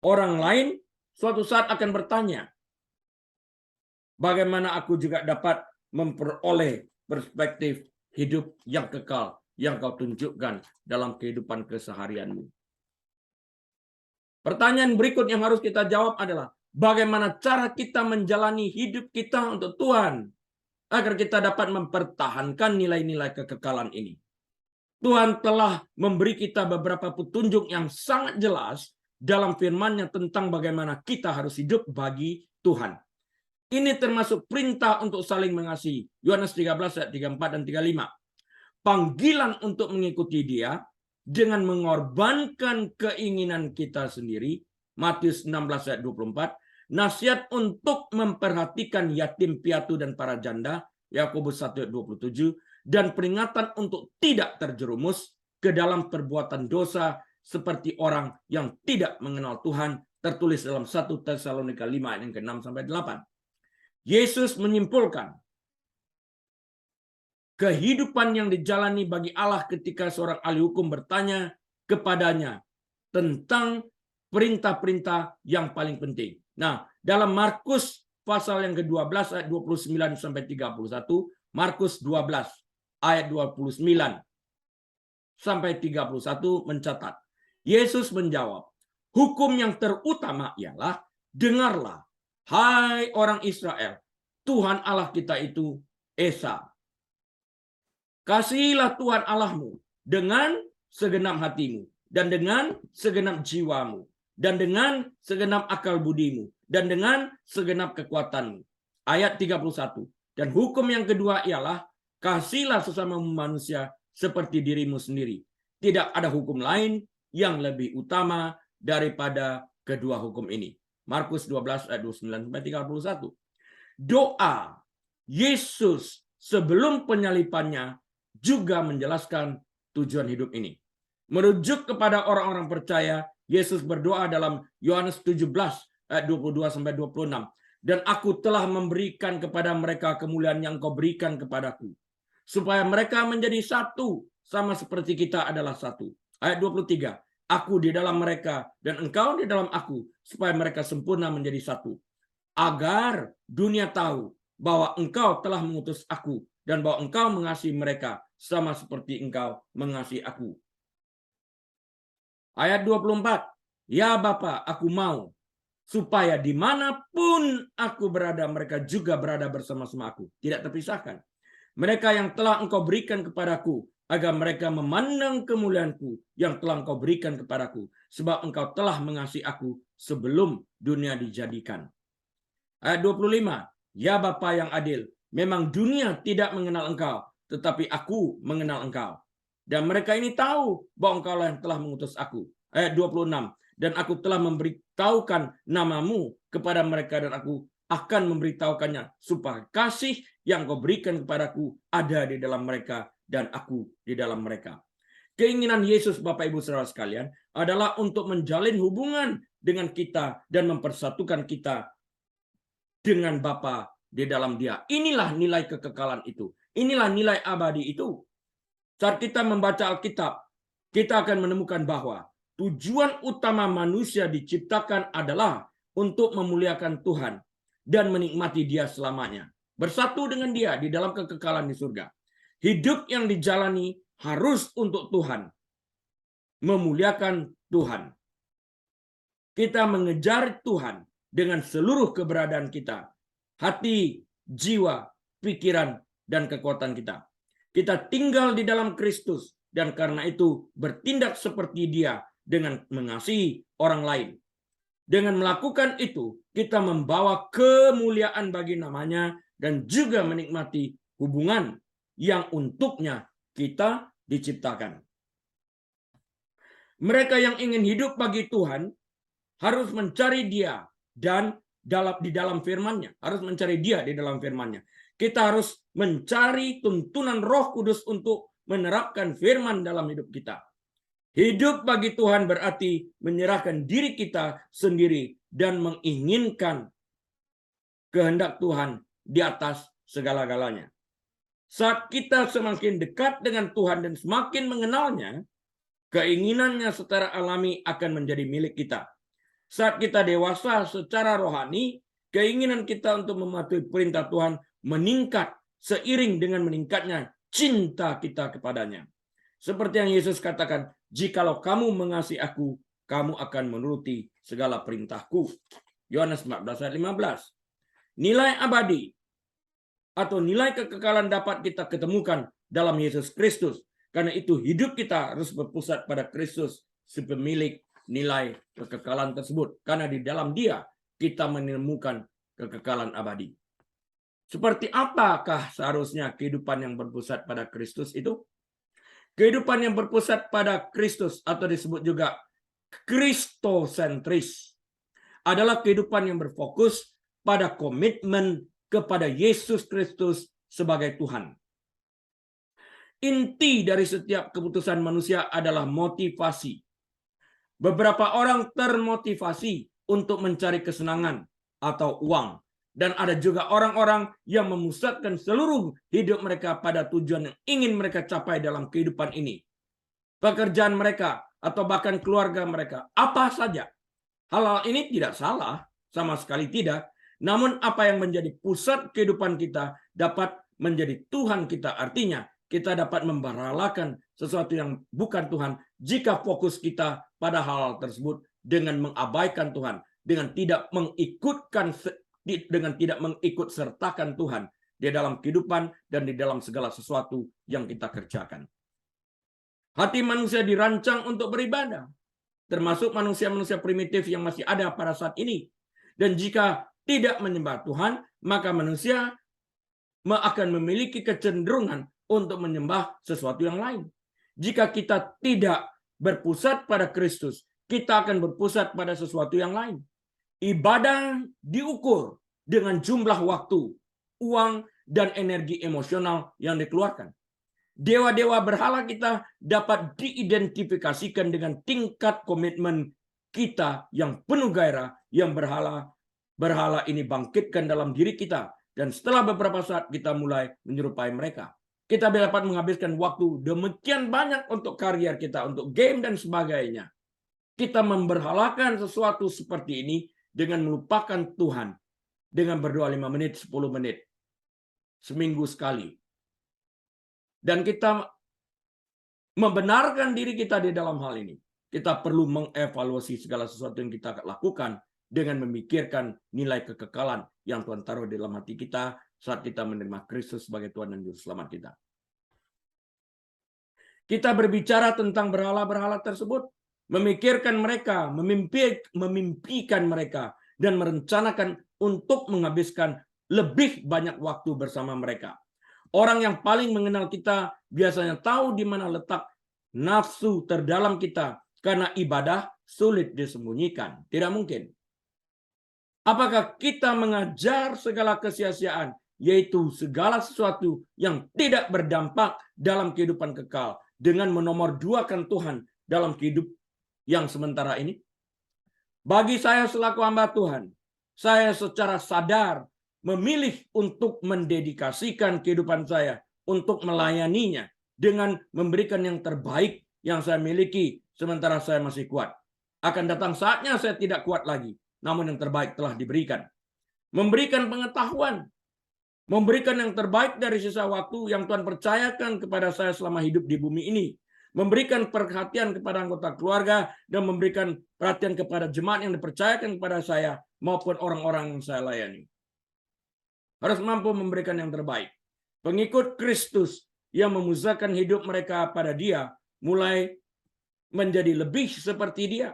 Orang lain suatu saat akan bertanya, bagaimana aku juga dapat memperoleh perspektif hidup yang kekal yang kau tunjukkan dalam kehidupan keseharianmu. Pertanyaan berikut yang harus kita jawab adalah, bagaimana cara kita menjalani hidup kita untuk Tuhan agar kita dapat mempertahankan nilai-nilai kekekalan ini. Tuhan telah memberi kita beberapa petunjuk yang sangat jelas dalam firman-Nya tentang bagaimana kita harus hidup bagi Tuhan. Ini termasuk perintah untuk saling mengasihi. Yohanes 13 ayat 34 dan 35. Panggilan untuk mengikuti Dia dengan mengorbankan keinginan kita sendiri. Matius 16 ayat 24. Nasihat untuk memperhatikan yatim piatu dan para janda. Yakobus 1 ayat 27. Dan peringatan untuk tidak terjerumus ke dalam perbuatan dosa seperti orang yang tidak mengenal Tuhan, tertulis dalam 1 Tesalonika 5 ayat yang ke-6 sampai 8. Yesus menyimpulkan kehidupan yang dijalani bagi Allah ketika seorang ahli hukum bertanya kepadanya tentang perintah-perintah yang paling penting. Nah, dalam Markus pasal yang ke-12 ayat 29 sampai 31, Markus 12 ayat 29 sampai 31 mencatat. Yesus menjawab, hukum yang terutama ialah, dengarlah, hai orang Israel, Tuhan Allah kita itu Esa. Kasihilah Tuhan Allahmu dengan segenap hatimu, dan dengan segenap jiwamu, dan dengan segenap akal budimu, dan dengan segenap kekuatanmu. Ayat 31. Dan hukum yang kedua ialah, kasihilah sesama manusia seperti dirimu sendiri. Tidak ada hukum lain yang lebih utama daripada kedua hukum ini. Markus 12 ayat 29 sampai 31. Doa Yesus sebelum penyalipannya juga menjelaskan tujuan hidup ini. Merujuk kepada orang-orang percaya, Yesus berdoa dalam Yohanes 17 ayat 22 sampai 26. Dan aku telah memberikan kepada mereka kemuliaan yang kau berikan kepadaku, supaya mereka menjadi satu, sama seperti kita adalah satu. Ayat 23. Aku di dalam mereka dan engkau di dalam aku, supaya mereka sempurna menjadi satu. Agar dunia tahu bahwa engkau telah mengutus aku dan bahwa engkau mengasihi mereka sama seperti engkau mengasihi aku. Ayat 24. Ya Bapa, aku mau supaya dimanapun aku berada, mereka juga berada bersama-sama aku. Tidak terpisahkan. Mereka yang telah engkau berikan kepadaku, agar mereka memandang kemuliaanku yang telah engkau berikan kepadaku. Sebab engkau telah mengasihi aku sebelum dunia dijadikan. Ayat 25. Ya Bapa yang adil, memang dunia tidak mengenal engkau, tetapi aku mengenal engkau. Dan mereka ini tahu bahwa engkau yang telah mengutus aku. Ayat 26. Dan aku telah memberitahukan namamu kepada mereka, dan aku akan memberitahukannya, supaya kasih yang kau berikan kepadaku ada di dalam mereka, dan aku di dalam mereka. Keinginan Yesus, Bapak Ibu Saudara sekalian, adalah untuk menjalin hubungan dengan kita dan mempersatukan kita dengan Bapa di dalam Dia. Inilah nilai kekekalan itu. Inilah nilai abadi itu. Saat kita membaca Alkitab, kita akan menemukan bahwa tujuan utama manusia diciptakan adalah untuk memuliakan Tuhan dan menikmati Dia selamanya. Bersatu dengan Dia di dalam kekekalan di surga. Hidup yang dijalani harus untuk Tuhan. Memuliakan Tuhan. Kita mengejar Tuhan dengan seluruh keberadaan kita. Hati, jiwa, pikiran, dan kekuatan kita. Kita tinggal di dalam Kristus, dan karena itu bertindak seperti Dia dengan mengasihi orang lain. Dengan melakukan itu, kita membawa kemuliaan bagi namanya dan juga menikmati hubungan yang untuknya kita diciptakan. Mereka yang ingin hidup bagi Tuhan harus mencari Dia dan di dalam firman-Nya, harus mencari Dia di dalam firman-Nya. Kita harus mencari tuntunan Roh Kudus untuk menerapkan firman dalam hidup kita. Hidup bagi Tuhan berarti menyerahkan diri kita sendiri dan menginginkan kehendak Tuhan di atas segala-galanya. Saat kita semakin dekat dengan Tuhan dan semakin mengenalnya, keinginannya secara alami akan menjadi milik kita. Saat kita dewasa secara rohani, keinginan kita untuk mematuhi perintah Tuhan meningkat seiring dengan meningkatnya cinta kita kepadanya. Seperti yang Yesus katakan, jikalau kamu mengasihi aku, kamu akan menuruti segala perintahku. Yohanes 14 ayat 15. Nilai abadi atau nilai kekekalan dapat kita ketemukan dalam Yesus Kristus. Karena itu hidup kita harus berpusat pada Kristus, si pemilik nilai kekekalan tersebut. Karena di dalam Dia kita menemukan kekekalan abadi. Seperti apakah seharusnya kehidupan yang berpusat pada Kristus itu? Kehidupan yang berpusat pada Kristus atau disebut juga kristosentris adalah kehidupan yang berfokus pada komitmen kepada Yesus Kristus sebagai Tuhan. Inti dari setiap keputusan manusia adalah motivasi. Beberapa orang termotivasi untuk mencari kesenangan atau uang. Dan ada juga orang-orang yang memusatkan seluruh hidup mereka pada tujuan yang ingin mereka capai dalam kehidupan ini. Pekerjaan mereka atau bahkan keluarga mereka. Apa saja. Hal-hal ini tidak salah, sama sekali tidak. Namun apa yang menjadi pusat kehidupan kita dapat menjadi Tuhan kita. Artinya kita dapat memberhalakan sesuatu yang bukan Tuhan jika fokus kita pada hal tersebut dengan mengabaikan Tuhan, dengan tidak mengikut sertakan Tuhan di dalam kehidupan dan di dalam segala sesuatu yang kita kerjakan. Hati manusia dirancang untuk beribadah, termasuk manusia-manusia primitif yang masih ada pada saat ini. Dan jika tidak menyembah Tuhan, maka manusia akan memiliki kecenderungan untuk menyembah sesuatu yang lain. Jika kita tidak berpusat pada Kristus, kita akan berpusat pada sesuatu yang lain. Ibadah diukur dengan jumlah waktu, uang, dan energi emosional yang dikeluarkan. Dewa-dewa berhala kita dapat diidentifikasikan dengan tingkat komitmen kita yang penuh gairah yang berhala ini bangkitkan dalam diri kita. Dan setelah beberapa saat kita mulai menyerupai mereka. Kita dapat menghabiskan waktu demikian banyak untuk karier kita, untuk game dan sebagainya. Kita memberhalakan sesuatu seperti ini dengan melupakan Tuhan. Dengan berdoa 5 menit, 10 menit. Seminggu sekali. Dan kita membenarkan diri kita di dalam hal ini. Kita perlu mengevaluasi segala sesuatu yang kita lakukan dengan memikirkan nilai kekekalan yang Tuhan taruh di dalam hati kita saat kita menerima Kristus sebagai Tuhan dan Juru Selamat kita. Kita berbicara tentang berhala-berhala tersebut, memikirkan mereka, memimpikan mereka, dan merencanakan untuk menghabiskan lebih banyak waktu bersama mereka. Orang yang paling mengenal kita biasanya tahu di mana letak nafsu terdalam kita, karena ibadah sulit disembunyikan. Tidak mungkin. Apakah kita mengajar segala kesia-siaan, yaitu segala sesuatu yang tidak berdampak dalam kehidupan kekal, dengan menomorduakan Tuhan dalam hidup yang sementara ini? Bagi saya selaku hamba Tuhan, saya secara sadar memilih untuk mendedikasikan kehidupan saya untuk melayaninya dengan memberikan yang terbaik yang saya miliki sementara saya masih kuat. Akan datang saatnya saya tidak kuat lagi, namun yang terbaik telah diberikan. Memberikan pengetahuan, memberikan yang terbaik dari sisa waktu yang Tuhan percayakan kepada saya selama hidup di bumi ini. Memberikan perhatian kepada anggota keluarga dan memberikan perhatian kepada jemaat yang dipercayakan kepada saya maupun orang-orang yang saya layani. Harus mampu memberikan yang terbaik. Pengikut Kristus yang memusatkan hidup mereka pada Dia mulai menjadi lebih seperti Dia.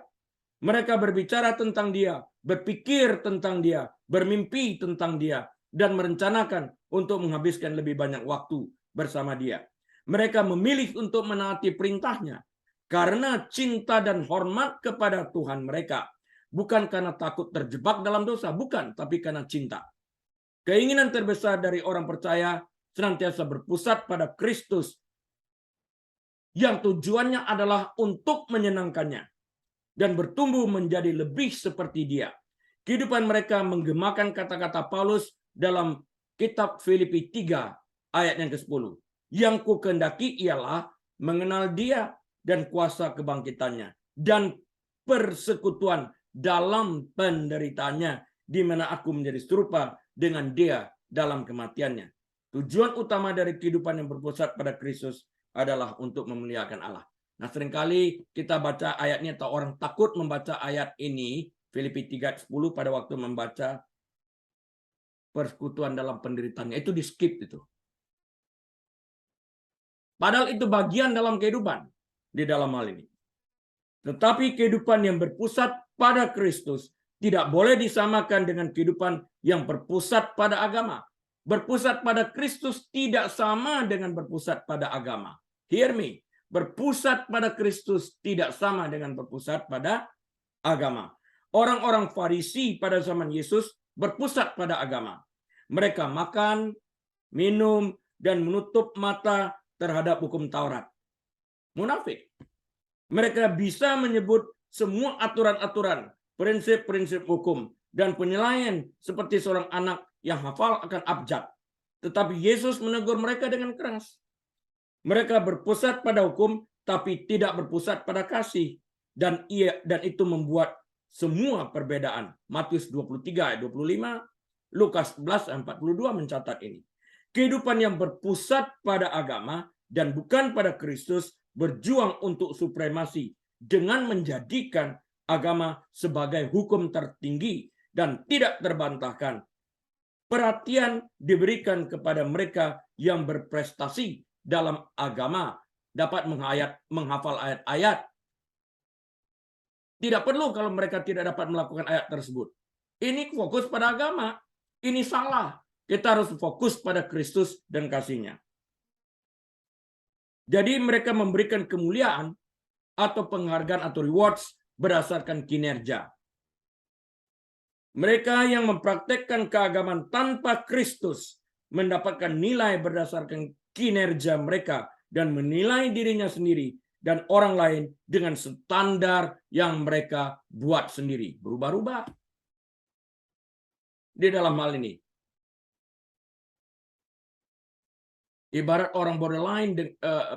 Mereka berbicara tentang Dia, berpikir tentang Dia, bermimpi tentang Dia, dan merencanakan untuk menghabiskan lebih banyak waktu bersama Dia. Mereka memilih untuk menaati perintahnya karena cinta dan hormat kepada Tuhan mereka. Bukan karena takut terjebak dalam dosa, bukan, tapi karena cinta. Keinginan terbesar dari orang percaya senantiasa berpusat pada Kristus yang tujuannya adalah untuk menyenangkannya dan bertumbuh menjadi lebih seperti Dia. Kehidupan mereka menggemakan kata-kata Paulus dalam kitab Filipi 3 ayat yang ke-10. Yang kukehendaki ialah mengenal Dia dan kuasa kebangkitannya dan persekutuan dalam penderitaannya, di mana aku menjadi serupa dengan Dia dalam kematiannya. Tujuan utama dari kehidupan yang berpusat pada Kristus adalah untuk memuliakan Allah. Nah, seringkali kita baca ayatnya atau orang takut membaca ayat ini, Filipi 3:10 pada waktu membaca persekutuan dalam penderitaannya. Itu di skip itu. Padahal itu bagian dalam kehidupan di dalam hal ini. Tetapi kehidupan yang berpusat pada Kristus tidak boleh disamakan dengan kehidupan yang berpusat pada agama. Berpusat pada Kristus tidak sama dengan berpusat pada agama. Hear me. Berpusat pada Kristus tidak sama dengan berpusat pada agama. Orang-orang Farisi pada zaman Yesus berpusat pada agama. Mereka makan, minum, dan menutup mata terhadap hukum Taurat. Munafik. Mereka bisa menyebut semua aturan-aturan, prinsip-prinsip hukum, dan penilaian seperti seorang anak yang hafal akan abjad. Tetapi Yesus menegur mereka dengan keras. Mereka berpusat pada hukum, tapi tidak berpusat pada kasih. Dan itu membuat semua perbedaan. Matius 23 ayat 25, Lukas 11:42 mencatat ini. Kehidupan yang berpusat pada agama dan bukan pada Kristus berjuang untuk supremasi dengan menjadikan agama sebagai hukum tertinggi dan tidak terbantahkan. Perhatian diberikan kepada mereka yang berprestasi dalam agama, dapat menghafal ayat-ayat. Tidak perlu kalau mereka tidak dapat melakukan ayat tersebut. Ini fokus pada agama. Ini salah. Kita harus fokus pada Kristus dan kasih-Nya. Jadi mereka memberikan kemuliaan atau penghargaan atau rewards berdasarkan kinerja. Mereka yang mempraktekkan keagamaan tanpa Kristus mendapatkan nilai berdasarkan kinerja mereka dan menilai dirinya sendiri dan orang lain dengan standar yang mereka buat sendiri. Berubah-ubah. Di dalam hal ini, ibarat orang borderline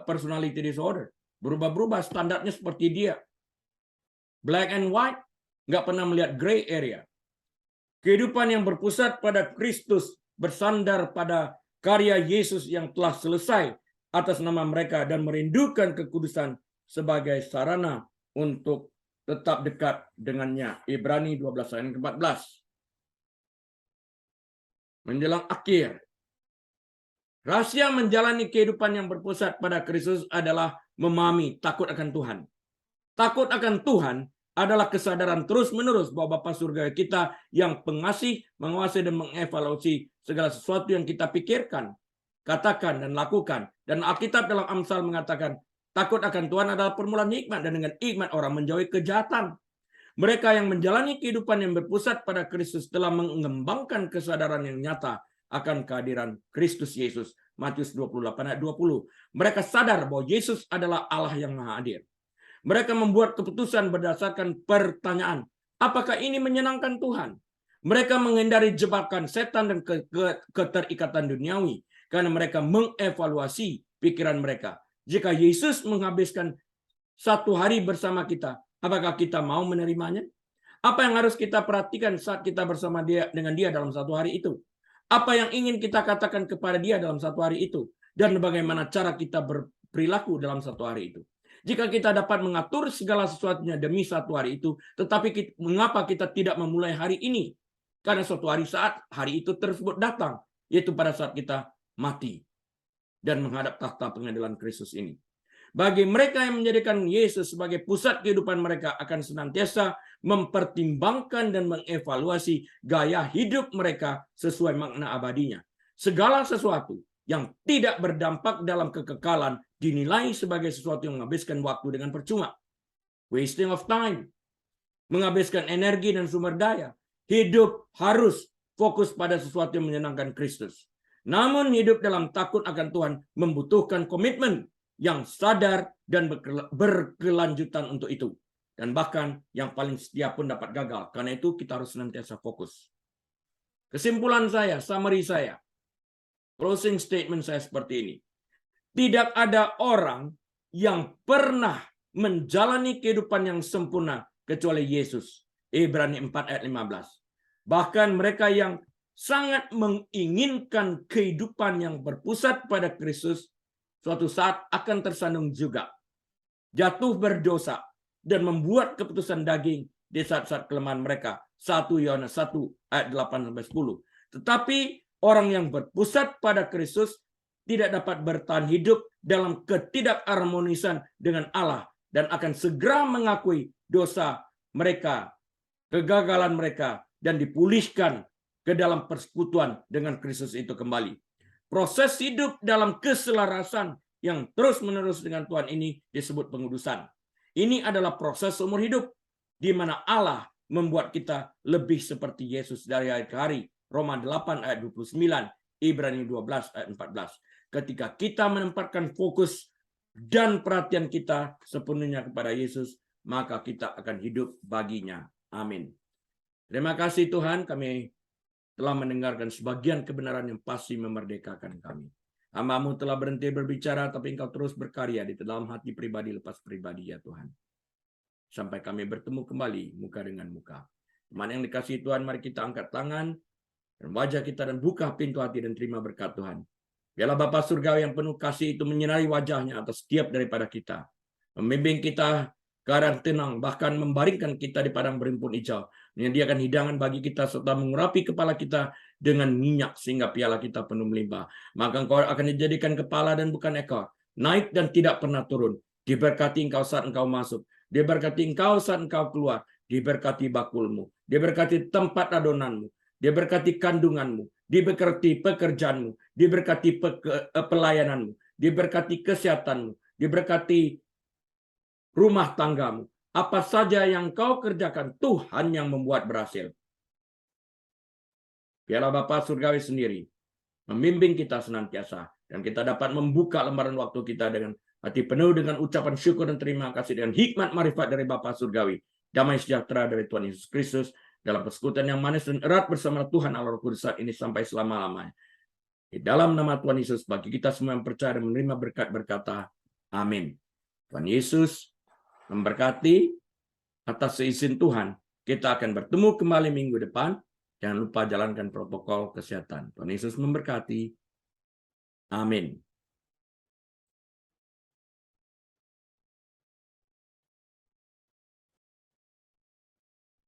personality disorder. Berubah-ubah standarnya seperti dia. Black and white, nggak pernah melihat gray area. Kehidupan yang berpusat pada Kristus, bersandar pada karya Yesus yang telah selesai atas nama mereka dan merindukan kekudusan sebagai sarana untuk tetap dekat dengannya. Ibrani 12 ayat 14. Menjelang akhir, rahasia menjalani kehidupan yang berpusat pada Kristus adalah memahami takut akan Tuhan. Takut akan Tuhan adalah kesadaran terus-menerus bahwa Bapa Surga kita yang pengasih, menguasai, dan mengevaluasi segala sesuatu yang kita pikirkan, katakan, dan lakukan. Dan Alkitab dalam Amsal mengatakan, takut akan Tuhan adalah permulaan hikmat, dan dengan hikmat orang menjauhi kejahatan. Mereka yang menjalani kehidupan yang berpusat pada Kristus telah mengembangkan kesadaran yang nyata akan kehadiran Kristus Yesus. Matius 28 ayat 20. Mereka sadar bahwa Yesus adalah Allah yang Maha Hadir. Mereka membuat keputusan berdasarkan pertanyaan, apakah ini menyenangkan Tuhan? Mereka menghindari jebakan setan dan keterikatan duniawi karena mereka mengevaluasi pikiran mereka. Jika Yesus menghabiskan satu hari bersama kita, apakah kita mau menerimanya? Apa yang harus kita perhatikan saat kita bersama dengan dia dalam satu hari itu? Apa yang ingin kita katakan kepada dia dalam satu hari itu? Dan bagaimana cara kita berperilaku dalam satu hari itu? Jika kita dapat mengatur segala sesuatunya demi satu hari itu, tetapi mengapa kita tidak memulai hari ini? Karena suatu hari saat hari itu tersebut datang, yaitu pada saat kita mati dan menghadap tahta pengadilan Kristus ini. Bagi mereka yang menjadikan Yesus sebagai pusat kehidupan mereka akan senantiasa mempertimbangkan dan mengevaluasi gaya hidup mereka sesuai makna abadinya. Segala sesuatu yang tidak berdampak dalam kekekalan dinilai sebagai sesuatu yang menghabiskan waktu dengan percuma. Wasting of time. Menghabiskan energi dan sumber daya. Hidup harus fokus pada sesuatu yang menyenangkan Kristus. Namun hidup dalam takut akan Tuhan membutuhkan komitmen yang sadar dan berkelanjutan untuk itu. Dan bahkan yang paling setia pun dapat gagal. Karena itu kita harus senantiasa fokus. Kesimpulan saya, summary saya, closing statement saya seperti ini. Tidak ada orang yang pernah menjalani kehidupan yang sempurna kecuali Yesus. Ibrani 4 ayat 15. Bahkan mereka yang sangat menginginkan kehidupan yang berpusat pada Kristus, suatu saat akan tersandung juga. Jatuh berdosa dan membuat keputusan daging di saat-saat kelemahan mereka. 1 Yohanes 1 ayat 8-10. Tetapi orang yang berpusat pada Kristus tidak dapat bertahan hidup dalam ketidakharmonisan dengan Allah dan akan segera mengakui dosa mereka, kegagalan mereka, dan dipulihkan ke dalam persekutuan dengan Kristus itu kembali. Proses hidup dalam keselarasan yang terus-menerus dengan Tuhan ini disebut pengudusan. Ini adalah proses seumur hidup di mana Allah membuat kita lebih seperti Yesus dari hari ke hari. Roma 8 ayat 29, Ibrani 12 ayat 14. Ketika kita menempatkan fokus dan perhatian kita sepenuhnya kepada Yesus, maka kita akan hidup baginya. Amin. Terima kasih Tuhan, kami telah mendengarkan sebagian kebenaran yang pasti memerdekakan kami. Hamba-Mu telah berhenti berbicara, tapi Engkau terus berkarya di dalam hati pribadi lepas pribadi ya Tuhan. Sampai kami bertemu kembali muka dengan muka. Teman yang dikasihi Tuhan, mari kita angkat tangan. dan wajah kita dan buka pintu hati dan terima berkat Tuhan. Biarlah Bapa Surgawi yang penuh kasih itu menyinari wajahnya atas setiap daripada kita. Membimbing kita ke arah tenang, bahkan membaringkan kita di padang berimpun hijau. Menyediakan hidangan bagi kita serta mengurapi kepala kita dengan minyak sehingga piala kita penuh melimpah. Maka engkau akan dijadikan kepala dan bukan ekor. Naik dan tidak pernah turun. Diberkati engkau saat engkau masuk. Diberkati engkau saat engkau keluar. Diberkati bakulmu. Diberkati tempat adonanmu. Diberkati kandunganmu. Diberkati pekerjaanmu. Diberkati pelayananmu. Diberkati kesehatanmu. Diberkati rumah tanggamu. Apa saja yang kau kerjakan, Tuhan yang membuat berhasil. Biarlah Bapa Surgawi sendiri membimbing kita senantiasa. Dan kita dapat membuka lembaran waktu kita dengan hati penuh dengan ucapan syukur dan terima kasih dengan hikmat marifat dari Bapa Surgawi. Damai sejahtera dari Tuhan Yesus Kristus dalam persekutuan yang manis dan erat bersama Tuhan Allah Roh Kudus saat ini sampai selama-lamanya. Di dalam nama Tuhan Yesus, bagi kita semua yang percaya dan menerima berkat berkata, amin. Tuhan Yesus memberkati. Atas seizin Tuhan, kita akan bertemu kembali minggu depan. Jangan lupa jalankan protokol kesehatan. Tuhan Yesus memberkati. Amin.